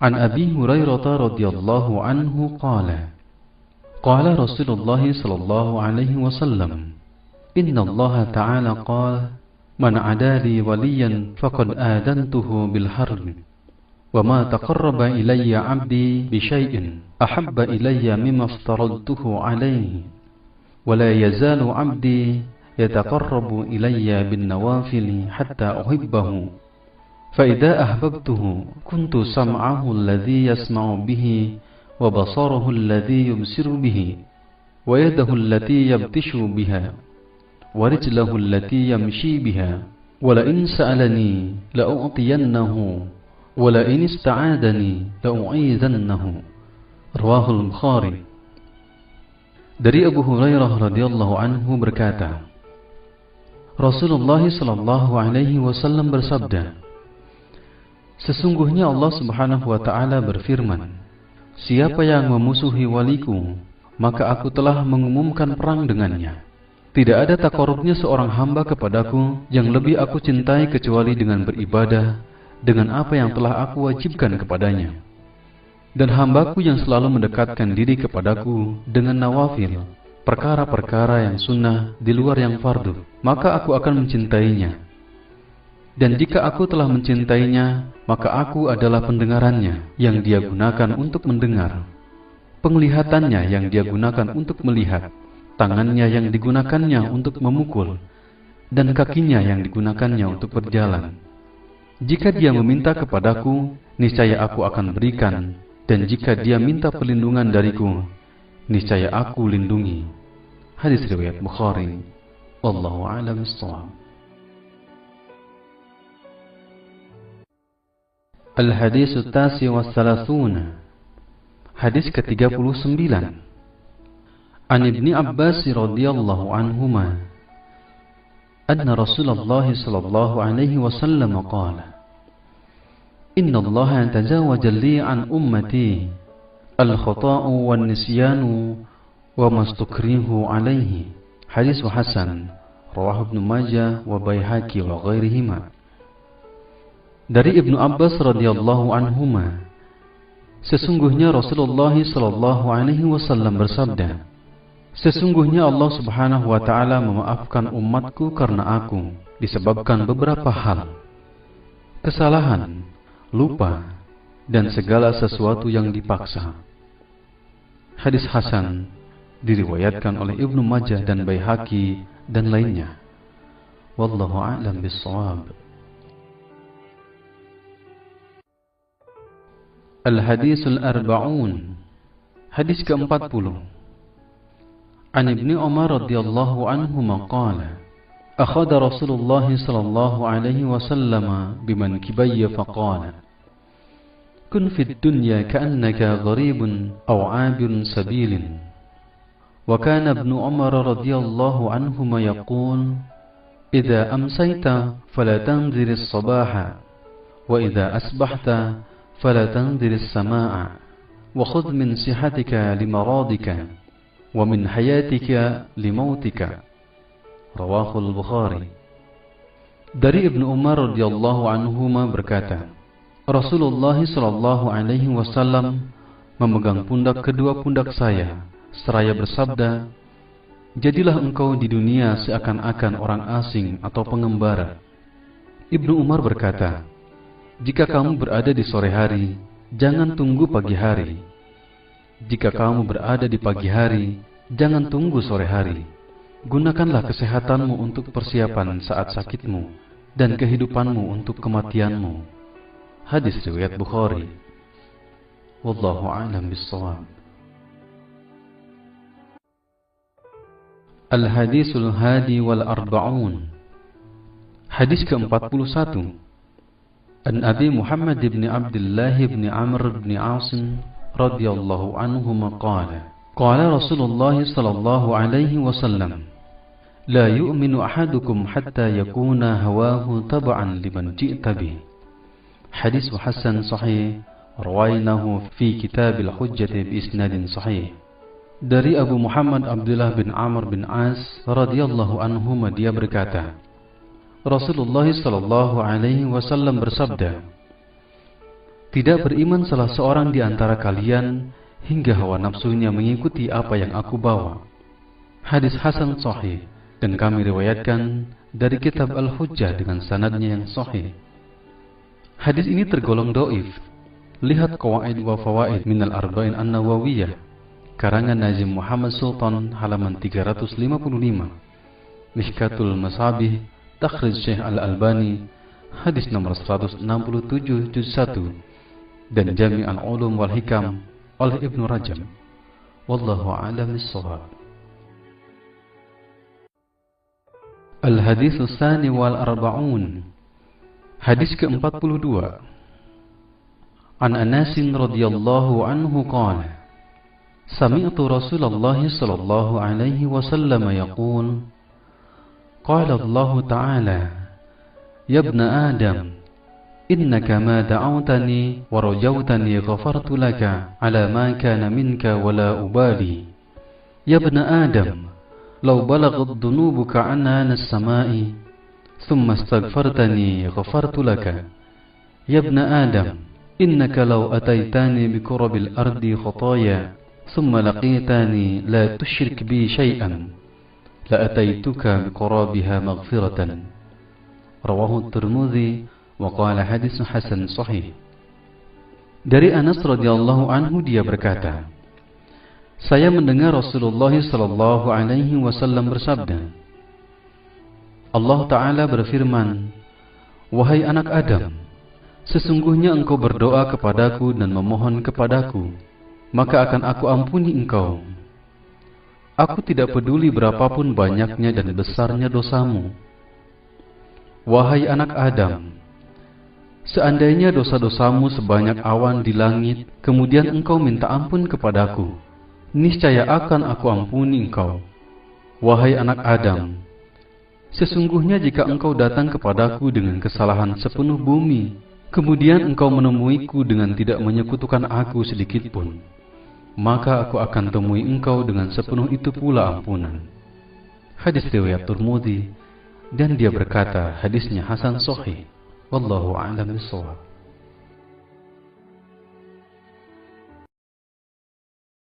An Abi Hurairah radhiyallahu anhu qala, qala Rasulullah sallallahu alaihi wasallam, Inna Allah ta'ala qala, Man 'adali waliyan faqad adantuhu bil harb. Wa ma taqarraba ilayya 'abdi bi syai'in ahabba ilayya mimma aftaradtuhu 'alayhi. Wa la yazalu 'abdi yataqarrabu ilayya bin nawafil hatta uhibbahu. Fa idza ahbabtuhu kuntu sam'ahu alladhi yasma'u bihi wa basarahu alladhi yubsiru bihi wa yadahu allati yabtishu biha wa rijluhu allati yamshi biha wa la in sa'alani la u'tiyannahu wa la in ista'adani la u'izannahu. Rawahul Bukhari. Dari Abu Hurairah radhiyallahu anhu berkata, Rasulullah sallallahu alaihi wasallam bersabda, sesungguhnya Allah Subhanahu wa taala berfirman, siapa yang memusuhi waliku, maka aku telah mengumumkan perang dengannya. Tidak ada takarubnya seorang hamba kepadaku yang lebih aku cintai kecuali dengan beribadah dengan apa yang telah aku wajibkan kepadanya. Dan hambaku yang selalu mendekatkan diri kepadaku dengan nawafil, perkara-perkara yang sunnah di luar yang fardu, maka aku akan mencintainya. Dan jika aku telah mencintainya, maka aku adalah pendengarannya yang dia gunakan untuk mendengar, penglihatannya yang dia gunakan untuk melihat, tangannya yang digunakannya untuk memukul, dan kakinya yang digunakannya untuk berjalan. Jika dia meminta kepadaku, niscaya aku akan berikan, dan jika dia minta perlindungan dariku, niscaya aku lindungi. Hadis riwayat Bukhari. Wallahu a'lam bishawab. Al-Hadis At-Tasi wa Thalathun. Hadis ke-39. An Ibni Abbas radhiyallahu anhuma anna Rasulullah sallallahu alaihi wasallam qala, Inna Allah tajawaza li an ummati al-khata'u wan nisyanu wa mastukrihu alaihi. Hadis hasan. Rawahu Ibnu Majah wa Baihaqi wa ghairihima. Dari Ibnu Abbas radhiyallahu anhuma, sesungguhnya Rasulullah sallallahu alaihi wasallam bersabda, sesungguhnya Allah Subhanahu wa taala memaafkan umatku karena aku disebabkan beberapa hal: kesalahan, lupa, dan segala sesuatu yang dipaksa. Hadis hasan diriwayatkan oleh Ibnu Majah dan Baihaqi dan lainnya. Wallahu a'lam bishawab. Al-Hadisul Arba'un. Hadis ke-40. An Ibni Umar radhiyallahu anhu maqala, akhadha Rasulullah sallallahu alaihi wasallam bimankibayya faqala, kun fid dunya ka'annaka gharibun aw 'abirun sabilin. Wa kana Ibnu Umar radhiyallahu anhuma yaqul, idza amsayta fala tanzir as-sabaha wa idza asbahta فلا تنظر السماء وخذ من صحتك لمرضك ومن حياتك لموتك. رواه البخاري. Dari Ibnu Umar radhiyallahu anhuma berkata, Rasulullah sallallahu alaihi wasallam memegang pundak kedua pundak saya seraya bersabda, jadilah engkau di dunia seakan-akan orang asing atau pengembara. Ibnu Umar berkata, jika kamu berada di sore hari, jangan tunggu pagi hari. Jika kamu berada di pagi hari, jangan tunggu sore hari. Gunakanlah kesehatanmu untuk persiapan saat sakitmu dan kehidupanmu untuk kematianmu. Hadis riwayat Bukhari. Wallahu a'lam bishawab. Al-Hadisul Hadi wal Arba'un. Hadis ke-41. An Abi Muhammad ibn Abdullah ibn Amr ibn Asim radhiyallahu anhuma qala, qala Rasulullah sallallahu alaihi wasallam, la yu'minu ahadukum hatta yakuna hawahu tab'an liman ji'ta bih. Hadis hasan sahih, rawainahu fi kitab al-hujjah bi isnadin sahih. Dari Abu Muhammad Abdullah bin Amr bin As radhiyallahu anhuma, dia berkata, Rasulullah sallallahu alaihi wasallam bersabda, tidak beriman salah seorang di antara kalian hingga hawa nafsunya mengikuti apa yang aku bawa. Hadis hasan sahih, dan kami riwayatkan dari kitab Al-Hujjah dengan sanadnya yang sahih. Hadis ini tergolong dhaif. Lihat Qawaid wa Fawaid minal Arba'in An-Nawawiyah karangan Nazim Muhammad Sultan halaman 355, Mishkatul Masabih takhrij Syekh Al-Albani hadis nomor 167 juz 1, dan Jami' al-Ulum wal Hikam oleh Ibnu Rajab. Wallahu a'lam bis-shawab. Al-Hadits Tsani wal Arba'un, hadis ke-42. An Anas radhiyallahu anhu qala sami'tu Rasulullah sallallahu alaihi wasallam yaqul qala Allah ta'ala ya ibna Adam innaka ma da'awtani wa rajawtani ghafartu laka ala ma kana minka wa la ubali ya ibna Adam law balaghat dhunubuka anana as-sama'i thumma astaghfartani ghafartu laka ya ibna Adam innaka law ataitani bi qurabil ardi khataaya thumma laqitani la tusyrik bi syai'an la ataituka bi qurabiha maghfiratan. Rawahu Tirmidzi wa qala hadits hasan sahih. Dari Anas radhiyallahu anhu dia berkata, saya mendengar Rasulullah sallallahu alaihi wasallam bersabda, Allah Ta'ala berfirman, wahai anak Adam, sesungguhnya engkau berdoa kepadaku dan memohon kepadaku, maka akan aku ampuni engkau. Aku tidak peduli berapapun banyaknya dan besarnya dosamu. Wahai anak Adam, seandainya dosa-dosamu sebanyak awan di langit, kemudian engkau minta ampun kepadaku, niscaya akan aku ampuni engkau. Wahai anak Adam, sesungguhnya jika engkau datang kepadaku dengan kesalahan sepenuh bumi, kemudian engkau menemuiku dengan tidak menyekutukan aku sedikit pun, maka aku akan temui engkau dengan sepenuh itu pula ampunan. Hadis riwayat Tirmidzi, dan dia berkata hadisnya hasan sahih. Wallahu a'lam bishawab.